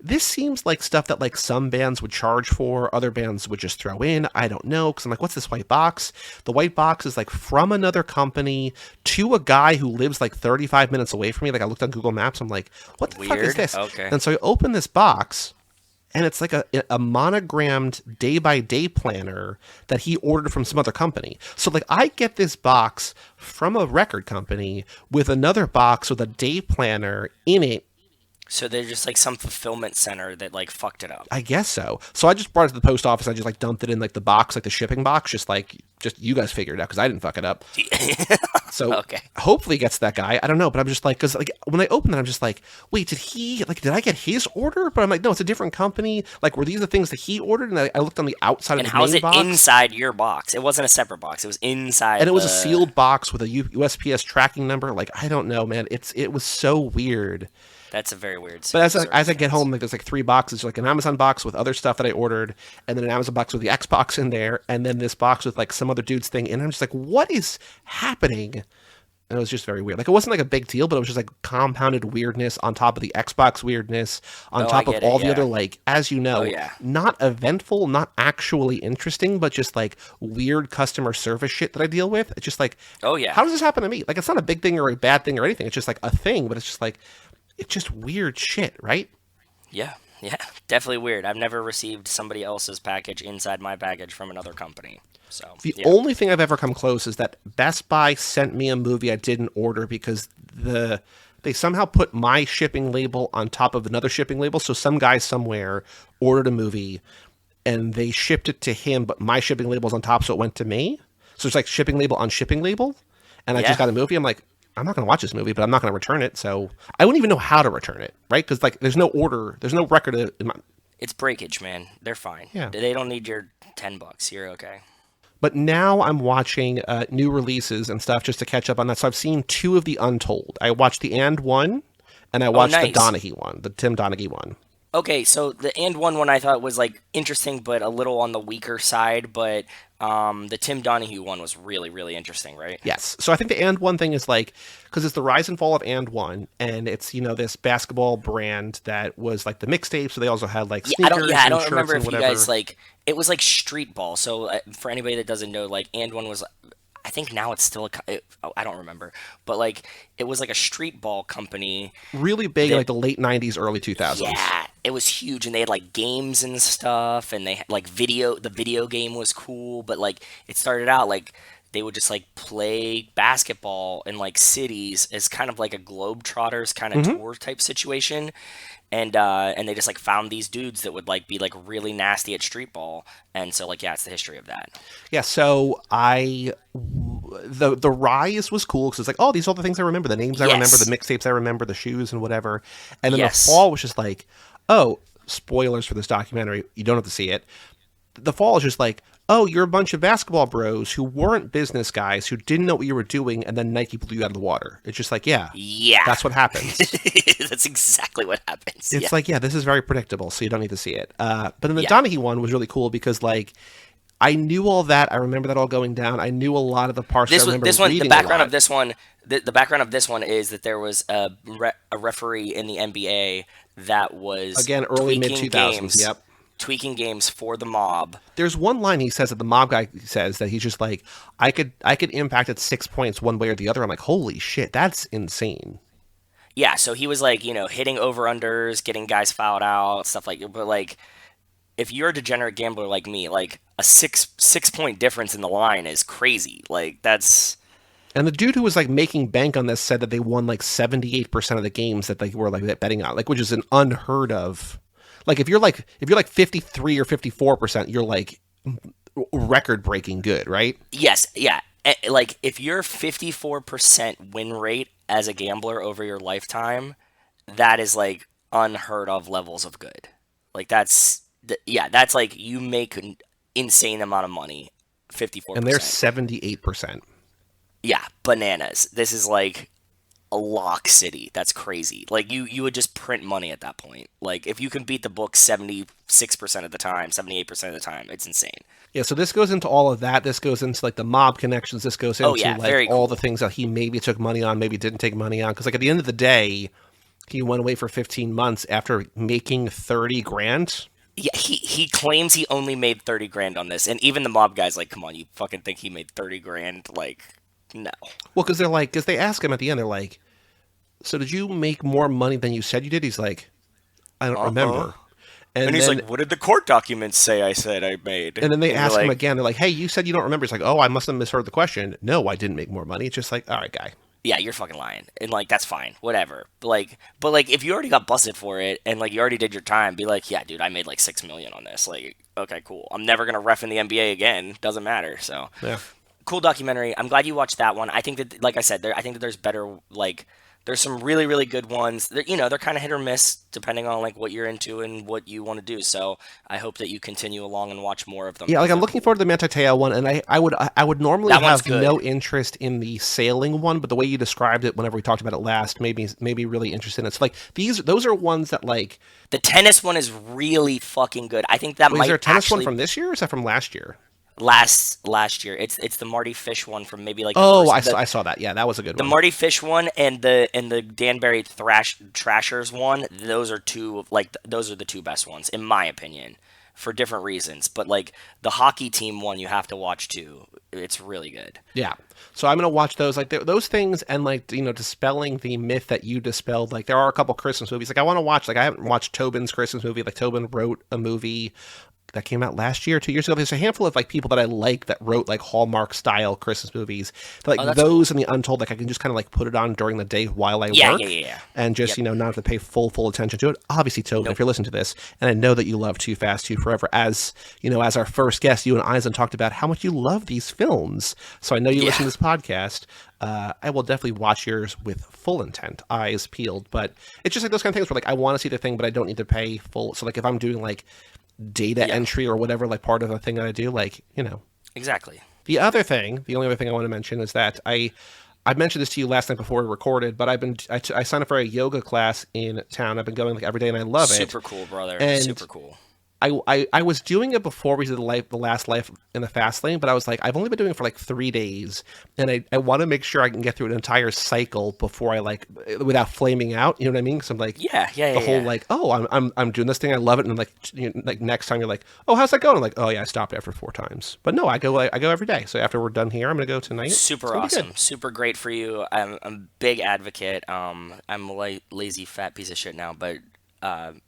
A: this seems like stuff that like some bands would charge for, other bands would just throw in. I don't know, because I'm like, what's this white box? The white box is like from another company to a guy who lives like 35 minutes away from me. Like I looked on Google Maps, I'm like, what the fuck is this?
B: Okay.
A: And so I open this box, and it's like a monogrammed day-by-day planner that he ordered from some other company. So like I get this box from a record company with another box with a day planner in it.
B: So they're just like some fulfillment center that like fucked it up.
A: I guess so. So I just brought it to the post office. I just like dumped it in like the box, like the shipping box, just you guys figure it out because I didn't fuck it up. So hopefully it gets that guy. I don't know, but I'm just like, because like when I open it, I'm just like, wait, did I get his order? But I'm like, no, it's a different company. Like, were these the things that he ordered? And I looked on the outside of the main box.
B: And how's it inside your box? It wasn't a separate box. It was inside.
A: And it was a sealed box with a USPS tracking number. Like, I don't know, man. It was so weird.
B: That's a very weird.
A: But as I get home, like there's like 3 boxes, like an Amazon box with other stuff that I ordered, and then an Amazon box with the Xbox in there, and then this box with like some other dude's thing. And I'm just like, what is happening? And it was just very weird. Like it wasn't like a big deal, but it was just like compounded weirdness on top of the Xbox weirdness, on top of all the other, like, as you know, not eventful, not actually interesting, but just like weird customer service shit that I deal with. It's just like, how does this happen to me? Like it's not a big thing or a bad thing or anything. It's just like a thing, but it's just like, it's just weird shit, right?
B: Yeah, definitely weird. I've never received somebody else's package inside my package from another company. So
A: the only thing I've ever come close is that Best Buy sent me a movie I didn't order because they somehow put my shipping label on top of another shipping label. So some guy somewhere ordered a movie and they shipped it to him, but my shipping label's on top, so it went to me. So it's like shipping label on shipping label, and I just got a movie. I'm like, I'm not going to watch this movie, but I'm not going to return it. So I wouldn't even know how to return it, right? Because like there's no order, there's no record of.
B: It's breakage, man. They're fine.
A: Yeah.
B: They don't need your $10. You're okay.
A: But now I'm watching new releases and stuff just to catch up on that. So I've seen 2 of the Untold. I watched the And one, and I watched the Donaghy one, the Tim Donaghy one.
B: Okay, so the And one I thought was like interesting, but a little on the weaker side. But the Tim Donaghy one was really, really interesting, right?
A: Yes. So I think the And one thing is like, because it's the rise and fall of And one, and it's this basketball brand that was like the mixtape. So they also had like sneakers.
B: I
A: and
B: don't
A: shirts
B: remember
A: and
B: if you
A: whatever.
B: guys like it was like street ball. So for anybody that doesn't know, like And one was. I think now it's still I don't remember, but like it was like a street ball company.
A: Really big in like the late 90s, early 2000s.
B: Yeah, it was huge, and they had like games and stuff, and they had like video. The video game was cool, but like it started out like they would just like play basketball in like cities as kind of like a Globetrotters kind of tour type situation. And they just like found these dudes that would like be like really nasty at street ball, and so like it's the history of that.
A: Yeah, so the rise was cool because it's like, oh, these are all the things I remember, the names I remember, the mixtapes I remember, the shoes and whatever. And then the fall was just like, oh, spoilers for this documentary, you don't have to see it. The fall is just like, oh, you're a bunch of basketball bros who weren't business guys who didn't know what you were doing, and then Nike blew you out of the water. It's just like, yeah, that's what happens.
B: That's exactly what happens.
A: It's like, yeah, this is very predictable, so you don't need to see it. But then the Donaghy one was really cool because, like, I knew all that. I remember that all going down. I knew a lot of the parts.
B: The background of this one. The background of this one is that there was a referee in the NBA that was
A: again early mid 2000s. Yep.
B: Tweaking games for the mob.
A: There's one line he says that the mob guy says that he's just like, I could impact at 6 points one way or the other. I'm like, holy shit, that's insane.
B: Yeah, so he was like, hitting over-unders, getting guys fouled out, stuff like that. But like, if you're a degenerate gambler like me, like a six point difference in the line is crazy. Like that's.
A: And the dude who was like making bank on this said that they won like 78% of the games that they were like betting on, like, which is an unheard of. Like if you're like 53 or 54%, you're like record breaking good, right?
B: Yes, yeah. Like if you're 54% win rate as a gambler over your lifetime, that is like unheard of levels of good. Like that's like you make an insane amount of money. 54%.
A: And they're 78%.
B: Yeah, bananas. This is like a lock city. That's crazy. Like you would just print money at that point. Like if you can beat the book 76% of the time, 78% of the time, it's insane.
A: Yeah, so this goes into all of that. This goes into like the mob connections. This goes into all the things that he maybe took money on, maybe didn't take money on. Because like at the end of the day, he went away for 15 months after making 30 grand.
B: Yeah, he claims he only made 30 grand on this, and even the mob guy's like, "Come on, you fucking think he made 30 grand?" Like, no.
A: Well, because they ask him at the end, they're like, so did you make more money than you said you did? He's like, I don't remember.
B: And he's like, what did the court documents say I said I made?
A: And then they ask him again. They're like, hey, you said you don't remember. He's like, oh, I must have misheard the question. No, I didn't make more money. It's just like, all right, guy.
B: Yeah, you're fucking lying. And like, that's fine. Whatever. But if you already got busted for it and like you already did your time, be like, yeah, dude, I made like $6 million on this. Like, okay, cool. I'm never going to ref in the NBA again. Doesn't matter. So,
A: yeah.
B: Cool documentary. I'm glad you watched that one. I think that, like I said, I think that there's better, like, there's some really, really good ones. They're kind of hit or miss depending on like what you're into and what you want to do. So I hope that you continue along and watch more of them.
A: Yeah, like I'm looking forward to the Manti Te'o one, and I would normally have no interest in the sailing one, but the way you described it whenever we talked about it last made me really interested. It's like those are ones that like
B: the tennis one is really fucking good. I think that might.
A: Is there a tennis one from this year, or is that from last year?
B: Last year, it's the Marty Fish one from maybe like.
A: I saw that. Yeah, that was a good one.
B: The Marty Fish one and the Danbury Thrashers one. Those are the two best ones in my opinion, for different reasons. But like the hockey team one, you have to watch too. It's really good.
A: Yeah. So I'm gonna watch those, like those things, and like dispelling the myth that you dispelled. Like there are a couple Christmas movies. Like I want to watch. Like I haven't watched Tobin's Christmas movie. Like Tobin wrote a movie that came out last year, 2 years ago. There's a handful of like people that I like that wrote like Hallmark style Christmas movies. Like those
B: cool.
A: and the Untold, like I can just kind of like put it on during the day while I work, and just not have to pay full attention to it. Obviously, Tobin, if you're listening to this, and I know that you love Too Fast, Too Forever, as as our first guest, you and Eisen talked about how much you love these films. So I know you listen to this podcast. I will definitely watch yours with full intent, eyes peeled. But it's just like those kind of things where like I want to see the thing, but I don't need to pay full. So like if I'm doing like data entry or whatever, like part of the thing that I do, like
B: Exactly.
A: The only other thing I want to mention is that I mentioned this to you last night before we recorded, but I signed up for a yoga class in town. I've been going like every day, and I love it.
B: Super cool, brother.
A: And
B: super cool.
A: I was doing it before we did the last life in the fast lane, but I was like, I've only been doing it for like 3 days, and I want to make sure I can get through an entire cycle before I like without flaming out. You know what I mean? Because I'm like, whole like, oh, I'm doing this thing, I love it, and like like next time you're like, oh, how's that going? I'm like, oh yeah, I stopped after 4 times, but no, I go every day. So after we're done here, I'm gonna go tonight.
B: Super awesome, super great for you. I'm a big advocate. I'm a lazy fat piece of shit now, but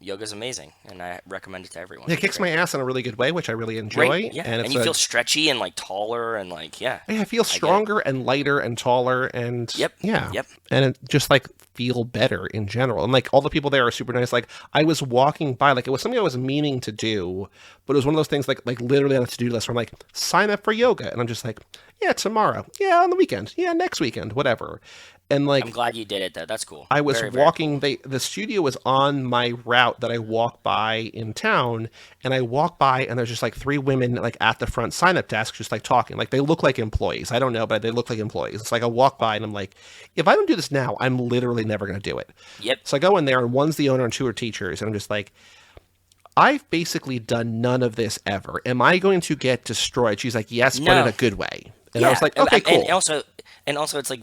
B: yoga's amazing, and I recommend it to everyone.
A: It kicks my ass in a really good way, which I really enjoy.
B: Right? Yeah. And you feel stretchy and like taller and like I
A: feel stronger and lighter and taller and and it just like feel better in general. And like all the people there are super nice. Like I was walking by, like it was something I was meaning to do, but it was one of those things like literally on the to-do list where I'm like, sign up for yoga, and I'm just like, yeah, tomorrow, yeah, on the weekend, yeah, next weekend, whatever. And like,
B: I'm glad you did it though. That's cool.
A: I was walking. Cool. The studio was on my route that I walk by in town, and I walk by, and there's just like 3 women like at the front sign up desk, just like talking. Like they look like employees. I don't know, but they look like employees. It's like I walk by, and I'm like, if I don't do this now, I'm literally never going to do it.
B: Yep.
A: So I go in there, and one's the owner, and 2 are teachers, and I'm just like, I've basically done none of this ever. Am I going to get destroyed? She's like, yes, but in a good way. And I was like, okay, cool.
B: And also, it's like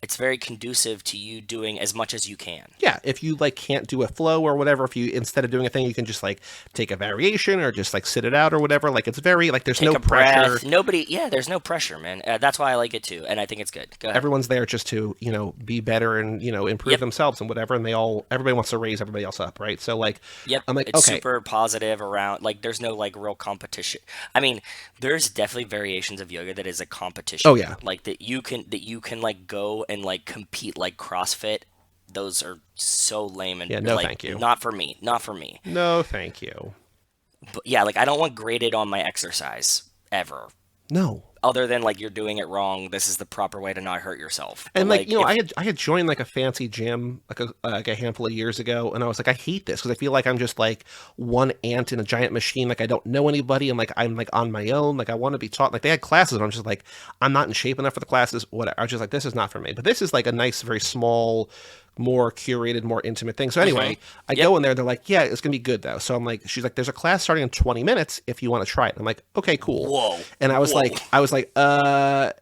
B: it's very conducive to you doing as much as you can.
A: Yeah, if you like can't do a flow or whatever, if you instead of doing a thing, you can just like take a variation or just like sit it out or whatever. Like it's very like there's no pressure.
B: There's no pressure, man. That's why I like it too, and I think it's good. Go ahead.
A: Everyone's there just to be better and improve themselves and whatever, and everybody wants to raise everybody else up, right? So like,
B: I'm like, it's super positive around. Like, there's no like real competition. I mean, there's definitely variations of yoga that is a competition.
A: Oh yeah,
B: like that you can like go and like compete like CrossFit. Those are so lame and
A: thank you.
B: Not for me.
A: No, thank you.
B: But yeah, like I don't want graded on my exercise ever.
A: No.
B: Other than like you're doing it wrong, this is the proper way to not hurt yourself.
A: And like I had joined like a fancy gym like a handful of years ago, and I was like, I hate this because I feel like I'm just like one ant in a giant machine. Like I don't know anybody, and like I'm like on my own. Like I want to be taught. Like they had classes, and I'm just like, I'm not in shape enough for the classes. Whatever. I was just like, this is not for me. But this is like a nice, very small, more curated, more intimate thing. So anyway, I go in there. They're like, yeah, it's gonna be good though. So I'm like, she's like, there's a class starting in 20 minutes if you want to try it. I'm like, okay, cool.
B: Whoa.
A: And I was like, I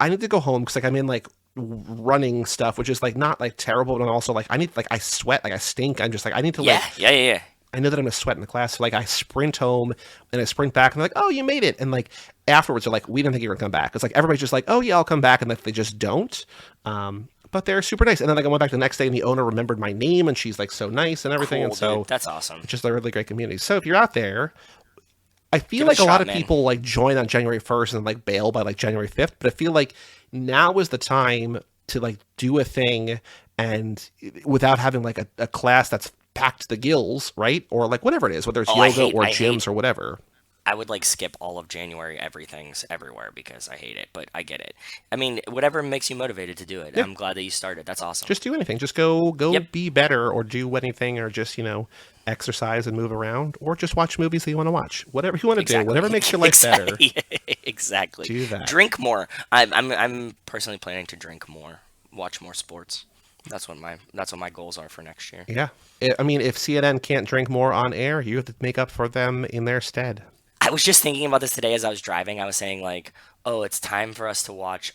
A: need to go home because like I'm in like running stuff, which is like not like terrible, but I'm also like I sweat, like I stink. I'm just like I need to
B: yeah.
A: I know that I'm gonna sweat in the class, so like I sprint home and I sprint back, and they're like, oh, you made it, and like afterwards they're like, we didn't think you were gonna come back. It's like everybody's just like, oh yeah, I'll come back, and they just don't. But they're super nice. And then like I went back the next day, and the owner remembered my name, and she's like so nice and everything.
B: Cool,
A: and so
B: dude. That's awesome.
A: It's just a really great community. So if you're out there, I feel like a lot of people like join on January 1st and like bail by like January 5th, but I feel like now is the time to like do a thing and without having like a class that's packed to the gills, right? Or like whatever it is, whether it's yoga or gyms or whatever.
B: I would like skip all of January. Everything's everywhere because I hate it, but I get it. I mean, whatever makes you motivated to do it. Yep. I'm glad that you started. That's awesome.
A: Just do anything. Just go be better or do anything or just, exercise and move around or just watch movies that you want to watch. Whatever you want to do, whatever makes your life better.
B: Exactly.
A: Do that.
B: Drink more. I'm personally planning to drink more, watch more sports. That's what my goals are for next year.
A: Yeah. I mean, if CNN can't drink more on air, you have to make up for them in their stead.
B: I was just thinking about this today as I was driving. I was saying like, oh, it's time for us to watch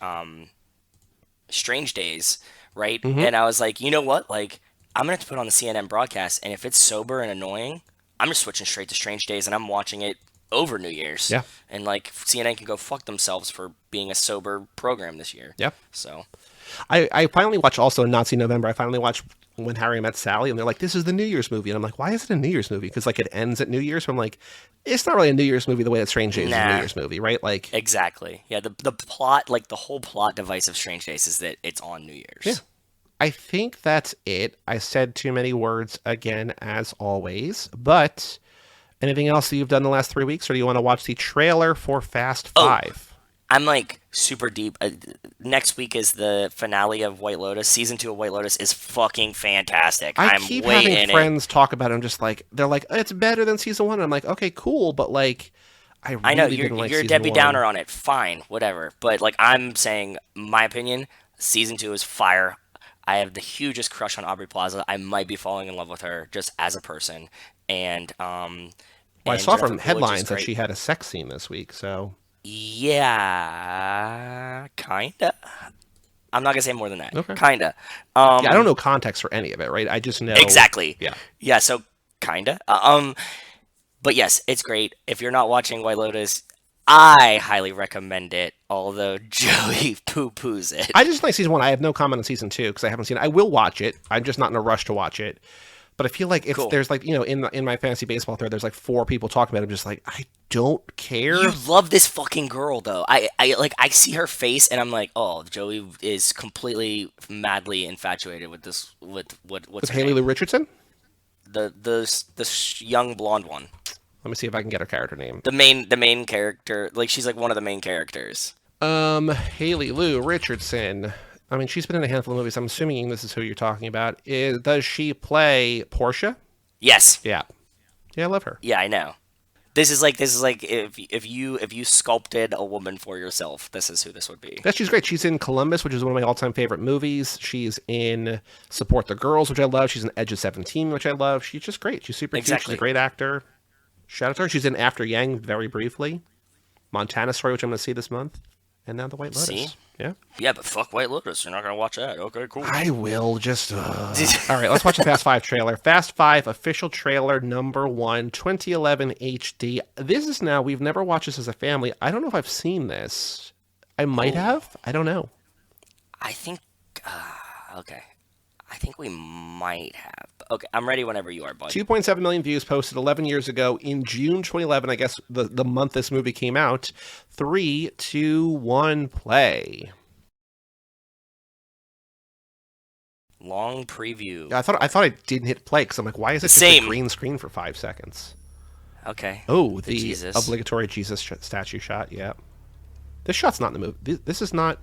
B: Strange Days, right? Mm-hmm. And I was like, you know what? Like, I'm going to have to put on the CNN broadcast, and if it's sober and annoying, I'm just switching straight to Strange Days, and I'm watching it over New Year's.
A: Yeah.
B: And like, CNN can go fuck themselves for being a sober program this year.
A: Yep.
B: So...
A: I finally watched also Nazi November. I finally watched When Harry Met Sally, and they're like, "This is the New Year's movie," and I'm like, "Why is it a New Year's movie?" Because like it ends at New Year's. So I'm like, it's not really a New Year's movie the way that Strange Days is a New Year's movie, right? Like
B: exactly. Yeah, the plot, like the whole plot device of Strange Days is that it's on New Year's.
A: Yeah. I think that's it. I said too many words again, as always. But anything else that you've done the last 3 weeks, or do you want to watch the trailer for Fast Five?
B: I'm like super deep. Next week is the finale of White Lotus. Season 2 of White Lotus is fucking fantastic.
A: I
B: I'm
A: keep
B: way
A: having
B: in
A: friends talk about it. I'm just like, they're like, it's better than season 1. And I'm like, okay, cool, but like, I really
B: know
A: didn't like
B: you're a
A: season
B: Debbie
A: 1.
B: Downer on it. Fine, whatever. But like I'm saying, my opinion, season 2 is fire. I have the hugest crush on Aubrey Plaza. I might be falling in love with her just as a person. And
A: Well, I saw from headlines that she had a sex scene this week, so
B: yeah, kinda. I'm not gonna say more than that.
A: Okay.
B: Kinda.
A: yeah, I don't know context for any of it, right? I just know
B: Exactly.
A: Yeah.
B: Yeah. So kinda. But yes, it's great. If you're not watching White Lotus, I highly recommend it. Although Joey poo-poos it.
A: I just like season 1. I have no comment on season 2 because I haven't seen it. I will watch it. I'm just not in a rush to watch it. But I feel like if there's like, you know, in my fantasy baseball thread, there's like 4 people talking about it. I'm just like, I don't care.
B: You love this fucking girl, though. I see her face, and I'm like, oh, Joey is completely madly infatuated with this. What's
A: With
B: her
A: Haley
B: name?
A: Lou Richardson?
B: The young blonde one.
A: Let me see if I can get her character name.
B: The main character. Like she's like one of the main characters.
A: Haley Lou Richardson. I mean, she's been in a handful of movies. I'm assuming this is who you're talking about. Does she play Portia?
B: Yes.
A: Yeah. Yeah, I love her.
B: Yeah, I know. This is like if you sculpted a woman for yourself, this is who this would be.
A: Yeah, she's great. She's in Columbus, which is one of my all-time favorite movies. She's in Support the Girls, which I love. She's in Edge of 17, which I love. She's just great. She's super cute. She's a great actor. Shout out to her. She's in After Yang very briefly. Montana Story, which I'm going to see this month. And now The White Lotus.
B: See?
A: Yeah.
B: Yeah, but fuck White Lotus. You're not gonna watch that. Okay, cool.
A: I will just. All right, let's watch the Fast 5 trailer. Fast 5 official trailer number 1, 2011 HD. This is now, we've never watched this as a family. I don't know if I've seen this. I might have. I don't know.
B: I think. Okay. I think we might have. Okay, I'm ready whenever you are, bud.
A: 2.7 million views posted 11 years ago in June 2011. I guess the month this movie came out. 3, 2, 1, play.
B: Long preview.
A: I thought I didn't hit play because I'm like, why is it just a green screen for 5 seconds?
B: Okay.
A: Oh, the obligatory Jesus statue shot. Yeah. This shot's not in the movie. This is not.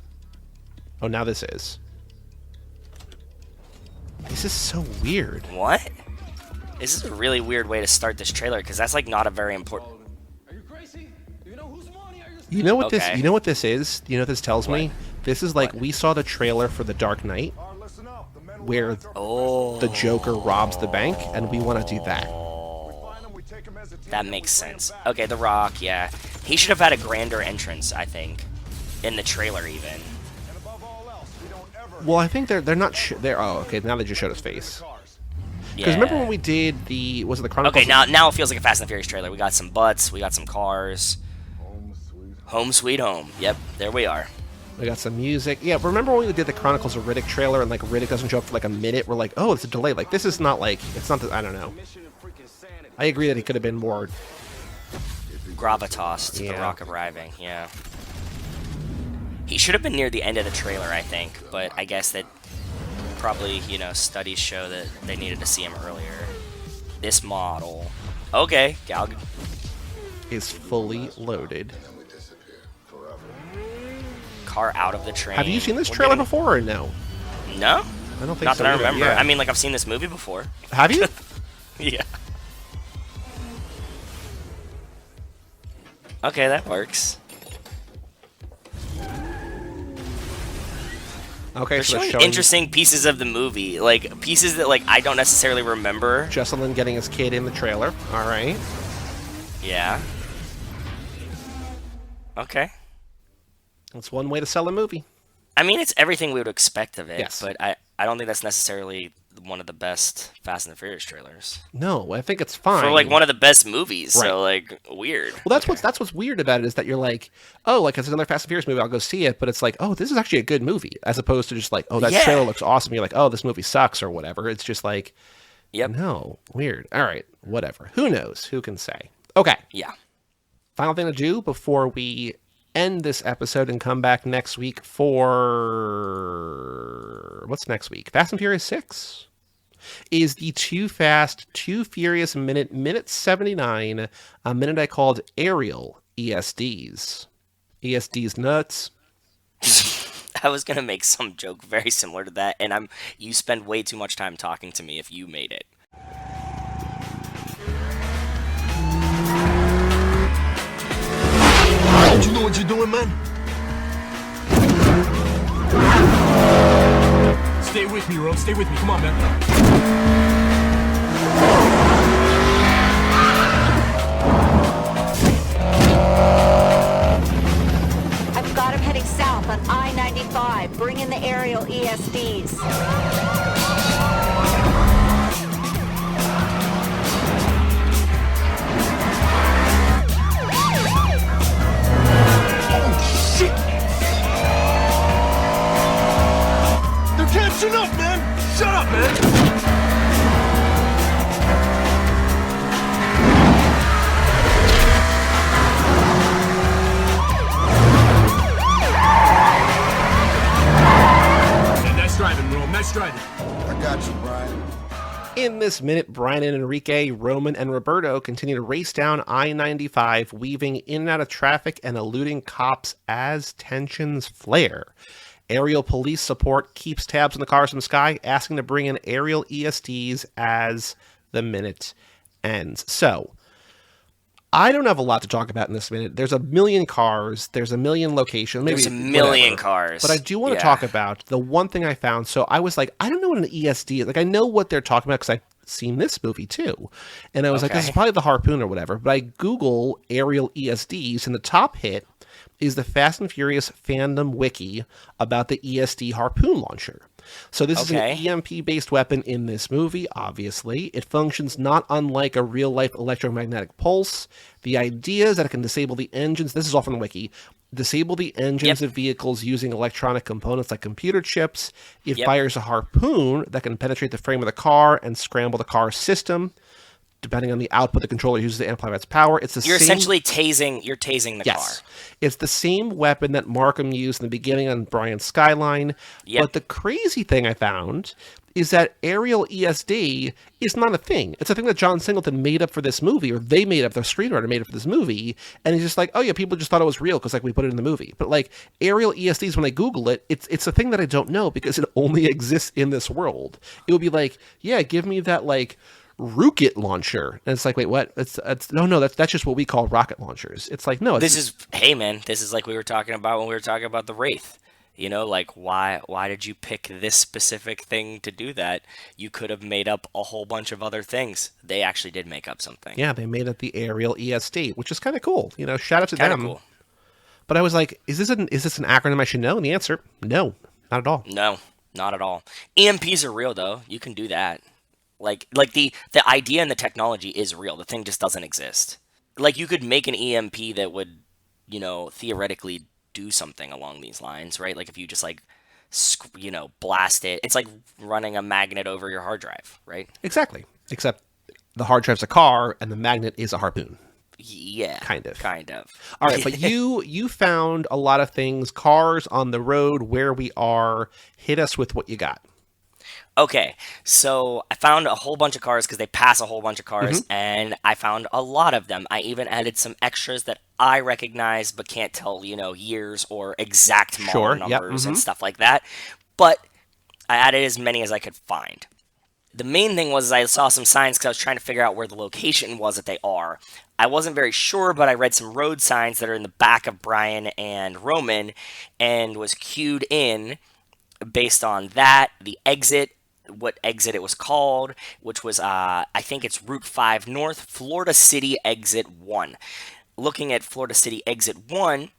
A: Oh, now this is. This is so weird.
B: What? This is a really weird way to start this trailer because that's like not a very important.
C: Are you crazy? Do you know whose money are you?
A: You know what this? You know what this is? You know what this tells me? This is like we saw the trailer for The Dark Knight, where the Joker robs the bank, and we want to do that.
B: That makes sense. Okay, The Rock, yeah. He should have had a grander entrance, I think, in the trailer even.
A: Well, I think they're not. They're okay. Now they just showed his face. Because remember when we did the was it the Chronicles?
B: Okay, now it feels like a Fast and Furious trailer. We got some butts, we got some cars. Home sweet home. Yep, there we are.
A: We got some music. Yeah, remember when we did the Chronicles of Riddick trailer and like Riddick doesn't show up for like a minute? We're like, oh, it's a delay. Like this is not like it's not. I don't know. I agree that he could have been more
B: gravitas to The Rock arriving. Yeah. He should have been near the end of the trailer, I think, but I guess that probably, you know, studies show that they needed to see him earlier. This model. Okay, Gal
A: is fully loaded.
B: Car out of the train.
A: Have you seen this trailer before or no?
B: No.
A: I don't think
B: Not
A: so.
B: that I remember.
A: Yeah.
B: I mean, like, I've seen this movie before.
A: Have you?
B: Yeah. Okay, that works.
A: Okay,
B: they're
A: so
B: showing interesting pieces of the movie, like pieces that like I don't necessarily remember.
A: Jesselyn getting his kid in the trailer. All right.
B: Yeah. Okay.
A: That's one way to sell a movie.
B: I mean, it's everything we would expect of it,
A: yes.
B: but I don't think that's necessarily one of the best Fast and the Furious trailers.
A: No, I think it's fine.
B: For like one of the best movies,
A: Right.
B: so like weird.
A: Well, that's what's weird about it is that you're like, oh, like it's another Fast and Furious movie, I'll go see it, but it's like, oh, this is actually a good movie, as opposed to just like, oh, that
B: Yeah.
A: trailer looks awesome. You're like, oh, this movie sucks or whatever. It's just like,
B: Yep.
A: no, weird. All right, whatever. Who knows? Who can say? Okay.
B: Yeah.
A: Final thing to do before we end this episode and come back next week for what's next week? Fast and Furious 6 is the Too Fast, Too Furious minute 79, a minute I called Aerial ESDs. ESDs nuts.
B: I was gonna make some joke very similar to that, and you spend way too much time talking to me if you made it.
C: Don't you know what you're doing, man? Stay with me, Rome. Stay with me. Come on, man.
D: I've got him heading south on I-95. Bring in the aerial ESDs.
C: Shit! They're catching up, man! Shut up, man! Hey, nice driving, Rome. Nice driving.
E: I got you, Brian.
A: In this minute, Brian and Enrique, Roman and Roberto continue to race down I-95, weaving in and out of traffic and eluding cops as tensions flare. Aerial police support keeps tabs on the cars from the sky, asking to bring in aerial ESDs as the minute ends. So, I don't have a lot to talk about in this minute. There's a million cars. There's a million locations. Maybe
B: There's a million
A: whatever.
B: cars.
A: But I do want to
B: Yeah.
A: talk about the one thing I found. So I was like, I don't know what an ESD is. Like, I know what they're talking about because I've seen this movie too. And I was like, this is
B: Okay.
A: probably the Harpoon or whatever. But I Google aerial ESDs, and the top hit is the Fast and Furious fandom wiki about the ESD Harpoon launcher. So this is
B: Okay.
A: an EMP-based weapon in this movie, obviously. It functions not unlike a real-life electromagnetic pulse. The idea is that it can disable the engines, this is all from the wiki, disable the engines
B: Yep.
A: of vehicles using electronic components like computer chips. It
B: Yep.
A: fires a harpoon that can penetrate the frame of the car and scramble the car's system. Depending on the output the controller uses to amplify its power. It's the
B: You're
A: same...
B: essentially tasing. You're tasing the
A: Yes.
B: car.
A: It's the same weapon that Markham used in the beginning on Brian's Skyline.
B: Yep.
A: But the crazy thing I found is that aerial ESD is not a thing. It's a thing that John Singleton made up for this movie, or they made up, the screenwriter made up for this movie, and he's just like, oh yeah, people just thought it was real because like we put it in the movie. But like aerial ESDs, when I Google it, it's a thing that I don't know because it only exists in this world. It would be like, yeah, give me that like rocket launcher, and it's like, wait, what? It's that's just what we call rocket launchers. It's like, no,
B: Hey man, this is like we were talking about when we were talking about the Wraith. You know, like why did you pick this specific thing to do that? You could have made up a whole bunch of other things. They actually did make up something.
A: yeah, they made up the aerial ESD, which is kind of cool. You know, shout out to
B: Kind
A: them.
B: of cool.
A: But I was like, is this an acronym I should know? And the answer, no, not at all.
B: No, not at all. EMPs are real though. You can do that. Like the idea and the technology is real. The thing just doesn't exist. Like you could make an EMP that would, you know, theoretically do something along these lines, right? Like if you just like, blast it. It's like running a magnet over your hard drive, right?
A: Exactly. Except the hard drive's a car and the magnet is a harpoon.
B: Yeah.
A: Kind of.
B: Kind of.
A: All right, but you found a lot of things, cars on the road, where we are. Hit us with what you got.
B: Okay, so I found a whole bunch of cars because they pass a whole bunch of cars, and I found a lot of them. I even added some extras that I recognize but can't tell, years or exact model
A: Sure, yep,
B: numbers and stuff like that. But I added as many as I could find. The main thing was I saw some signs because I was trying to figure out where the location was that they are. I wasn't very sure, but I read some road signs that are in the back of Brian and Roman and was cued in based on that, the exit, what exit it was called, which was, I think it's Route 5 North, Florida City Exit 1. Looking at Florida City Exit 1,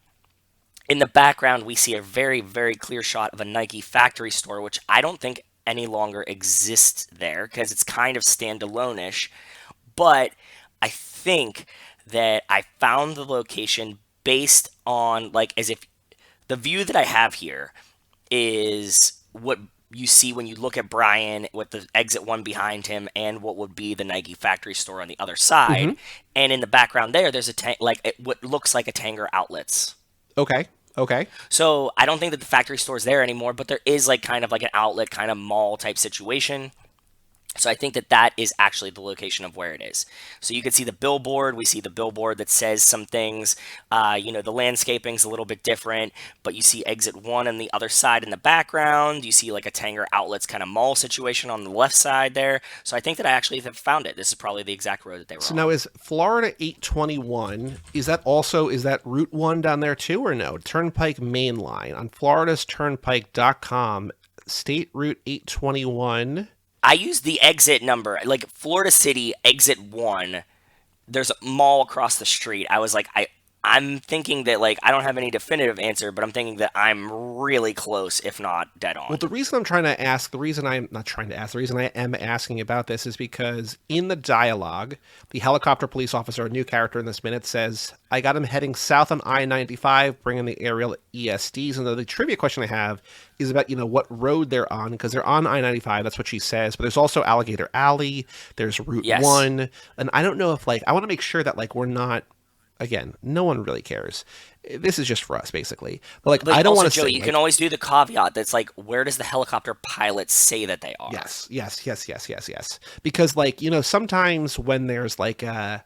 B: in the background we see a very, very clear shot of a Nike factory store, which I don't think any longer exists there because it's kind of standalone-ish. But I think that I found the location based on, like, as if the view that I have here is what you see when you look at Brian with the exit 1 behind him and what would be the Nike factory store on the other side. And in the background there's what looks like a Tanger Outlets.
A: Okay.
B: So I don't think that the factory store is there anymore, but there is like kind of like an outlet kind of mall type situation. So I think that is actually the location of where it is. So you can see the billboard. We see the billboard that says some things. The landscaping's a little bit different, but you see exit 1 on the other side in the background. You see like a Tanger Outlets kind of mall situation on the left side there. So I think that I actually have found it. This is probably the exact road that they were on.
A: So now is Florida 821, is that Route 1 down there too or no? Turnpike Main Line on floridasturnpike.com, State Route 821.
B: I used the exit number, like Florida City exit 1. There's a mall across the street. I was like, I'm thinking that, like, I don't have any definitive answer, but I'm thinking that I'm really close, if not dead on.
A: Well, the reason I am asking about this is because in the dialogue, the helicopter police officer, a new character in this minute, says, I got him heading south on I-95, bringing the aerial ESDs. And the trivia question I have is about, what road they're on, because they're on I-95. That's what she says. But there's also Alligator Alley. There's Route 1. And I don't know if, I want to make sure that, we're not, again, no one really cares. This is just for us, basically. But, I don't want to say...
B: You can always do the caveat that's, where does the helicopter pilot say that they are?
A: Yes. Because, sometimes when there's, a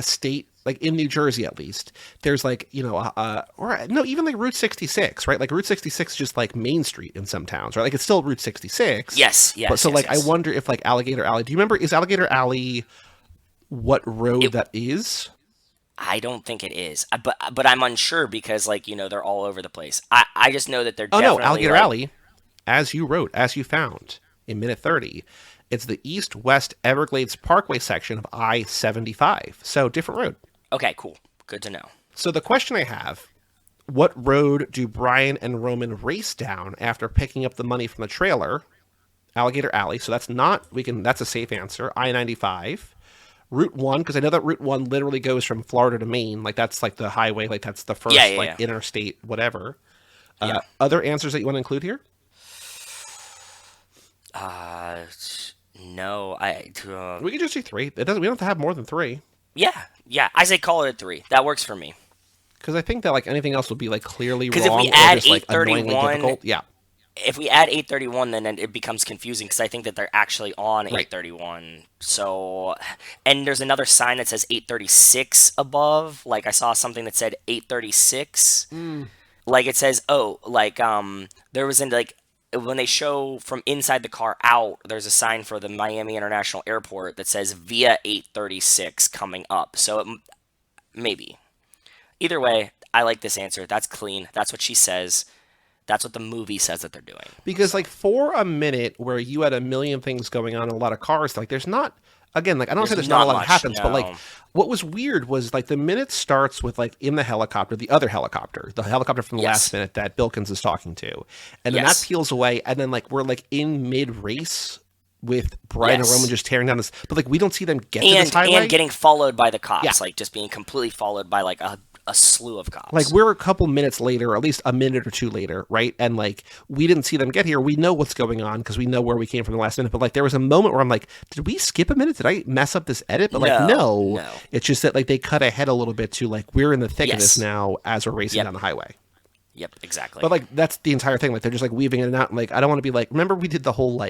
A: state... in New Jersey, at least, there's even Route 66, right? Route 66 is just Main Street in some towns, right? It's still Route 66.
B: Yes.
A: But I wonder if Alligator Alley. Do you remember? Is Alligator Alley what road that is?
B: I don't think it is, but I'm unsure because they're all over the place. I just know that they're.
A: Oh no, Alligator Alley, as you found in minute 30. It's the east-west Everglades Parkway section of I-75. So different road.
B: Okay, cool. Good to know. So
A: the question I have, what road do Brian and Roman race down after picking up the money from the trailer? Alligator Alley. So that's a safe answer. I-95. Route 1, because I know that Route 1 literally goes from Florida to Maine. That's the highway. That's the first interstate, whatever. Other answers that you want to include here?
B: No.
A: We can just do 3. We don't have to have more than 3.
B: Yeah. I say call it a 3. That works for me.
A: Because I think that anything else would be clearly wrong.
B: Because if we add
A: 831,
B: if we add 831, then it becomes confusing because I think that they're actually on 831. So, and there's another sign that says 836 above. I saw something that said 836. It says, there was when they show from inside the car out, there's a sign for the Miami International Airport that says via 836 coming up. So maybe. Either way, I like this answer. That's clean. That's what she says. That's what the movie says that they're doing.
A: Because, for a minute where you had a million things going on in a lot of cars, there's not, again, I don't say there's not a lot that happens, no. But, what was weird was, the minute starts with, in the helicopter, the other helicopter, the helicopter from the last minute that Bilkins is talking to. And then that peels away, and then, we're, in mid-race with Brian and Roman just tearing down this, but, we don't see them get to this highway.
B: And getting followed by the cops, just being completely followed by, a slew of cops.
A: We're a couple minutes later, or at least a minute or two later, right? And we didn't see them get here. We know what's going on because we know where we came from the last minute. But there was a moment where I'm did we skip a minute? Did I mess up this edit? But no. It's just that they cut ahead a little bit to we're in the thick of this now as we're racing down the highway.
B: Yep, exactly.
A: But that's the entire thing. They're just weaving it in and out. And I don't want to be remember we did the whole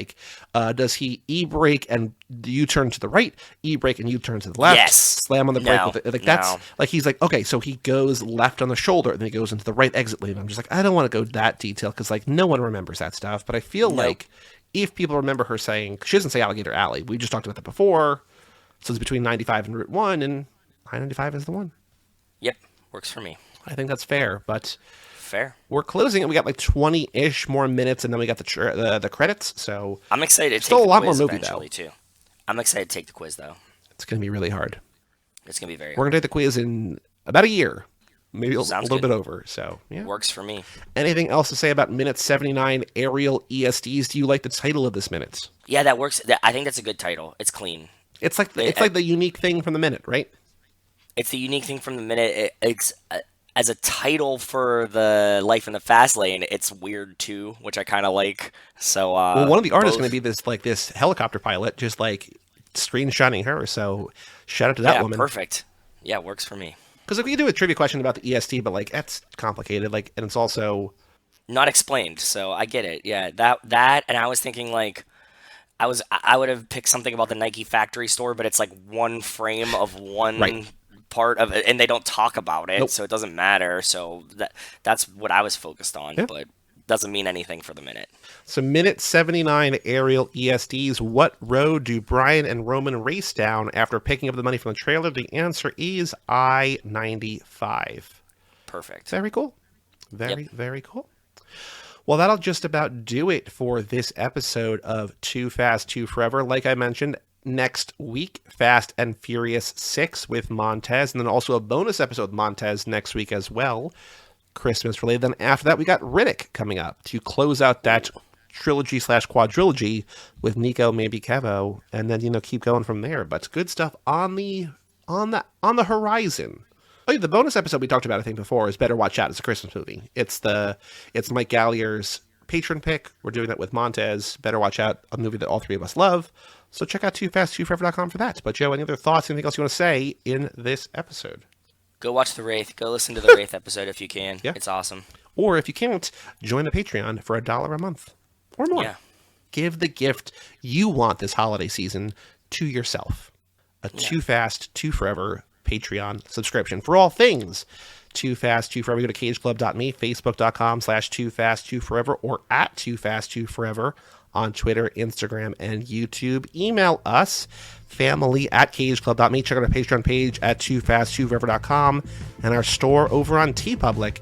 A: does he e-brake and U-turn to the right, e-brake and U-turn to the left, slam on the brake with it. That's he's okay, so he goes left on the shoulder and then he goes into the right exit lane. I'm just I don't want to go that detail because no one remembers that stuff. But I feel if people remember her saying, she doesn't say Alligator Alley. We just talked about that before. So it's between 95 and Route 1, and I-95 is the one.
B: Yep, works for me.
A: I think that's fair, but...
B: Fair.
A: We're closing it. We got 20-ish more minutes, and then we got the credits. So
B: I'm excited. To
A: still
B: take
A: a lot
B: the quiz
A: more movie though.
B: Too. I'm excited to take the quiz though.
A: It's gonna be really hard.
B: It's gonna be very.
A: We're gonna take the quiz in about a year. maybe a
B: Sounds
A: little
B: good.
A: bit over. So, yeah.
B: Works for me.
A: Anything else to say about minute 79 aerial ESDs? Do you like the title of this minute?
B: Yeah, that works. I think that's a good title. It's clean.
A: It's like the unique thing from the minute, right?
B: It's the unique thing from the minute. It's as a title for the Life in the Fast Lane. It's weird too, which I kind of like. So,
A: well, one of the artists is going to be this helicopter pilot, just like screenshotting her. So, shout out to that woman.
B: Perfect. Yeah, works for me.
A: Because if we do a trivia question about the ESD, but like that's complicated, like, and it's also
B: not explained. So I get it. Yeah, that, and I was thinking like. I would have picked something about the Nike factory store, but it's like one frame of one part of it, and they don't talk about it, so it doesn't matter. So that's what I was focused on, but doesn't mean anything for the minute.
A: So minute 79 aerial ESDs. What road do Brian and Roman race down after picking up the money from the trailer? The answer is I-95.
B: Perfect.
A: Very cool. Very cool. Well, that'll just about do it for this episode of Too Fast, Too Forever. Like I mentioned, next week, Fast and Furious 6 with Montez, and then also a bonus episode with Montez next week as well, Christmas related. Then after that, we got Riddick coming up to close out that trilogy/quadrilogy with Nico, maybe Kevo, and then, keep going from there. But good stuff on the horizon. Oh, yeah, the bonus episode we talked about, I think, before is Better Watch Out. It's a Christmas movie. It's Mike Gallier's patron pick. We're doing that with Montez. Better Watch Out, a movie that all three of us love. So check out toofast2forever.com for that. But Joe, any other thoughts, anything else you want to say in this episode?
B: Go watch The Wraith. Go listen to The Wraith episode if you can.
A: Yeah.
B: It's awesome.
A: Or if you can't, join the Patreon for $1 a month or more.
B: Yeah.
A: Give the gift you want this holiday season to yourself. Too Fast, Too Forever Patreon subscription for all things Too Fast, Too Forever. Go to cageclub.me, facebook.com/toofast2forever, or at toofast2forever on Twitter, Instagram, and YouTube. Email us, family@cageclub.me. Check out our Patreon page at toofast2forever.com and our store over on TeePublic.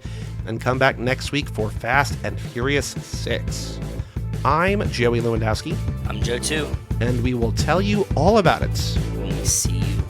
A: And come back next week for Fast and Furious 6. I'm Joey Lewandowski.
B: I'm Joe too.
A: And we will tell you all about it
B: when we see you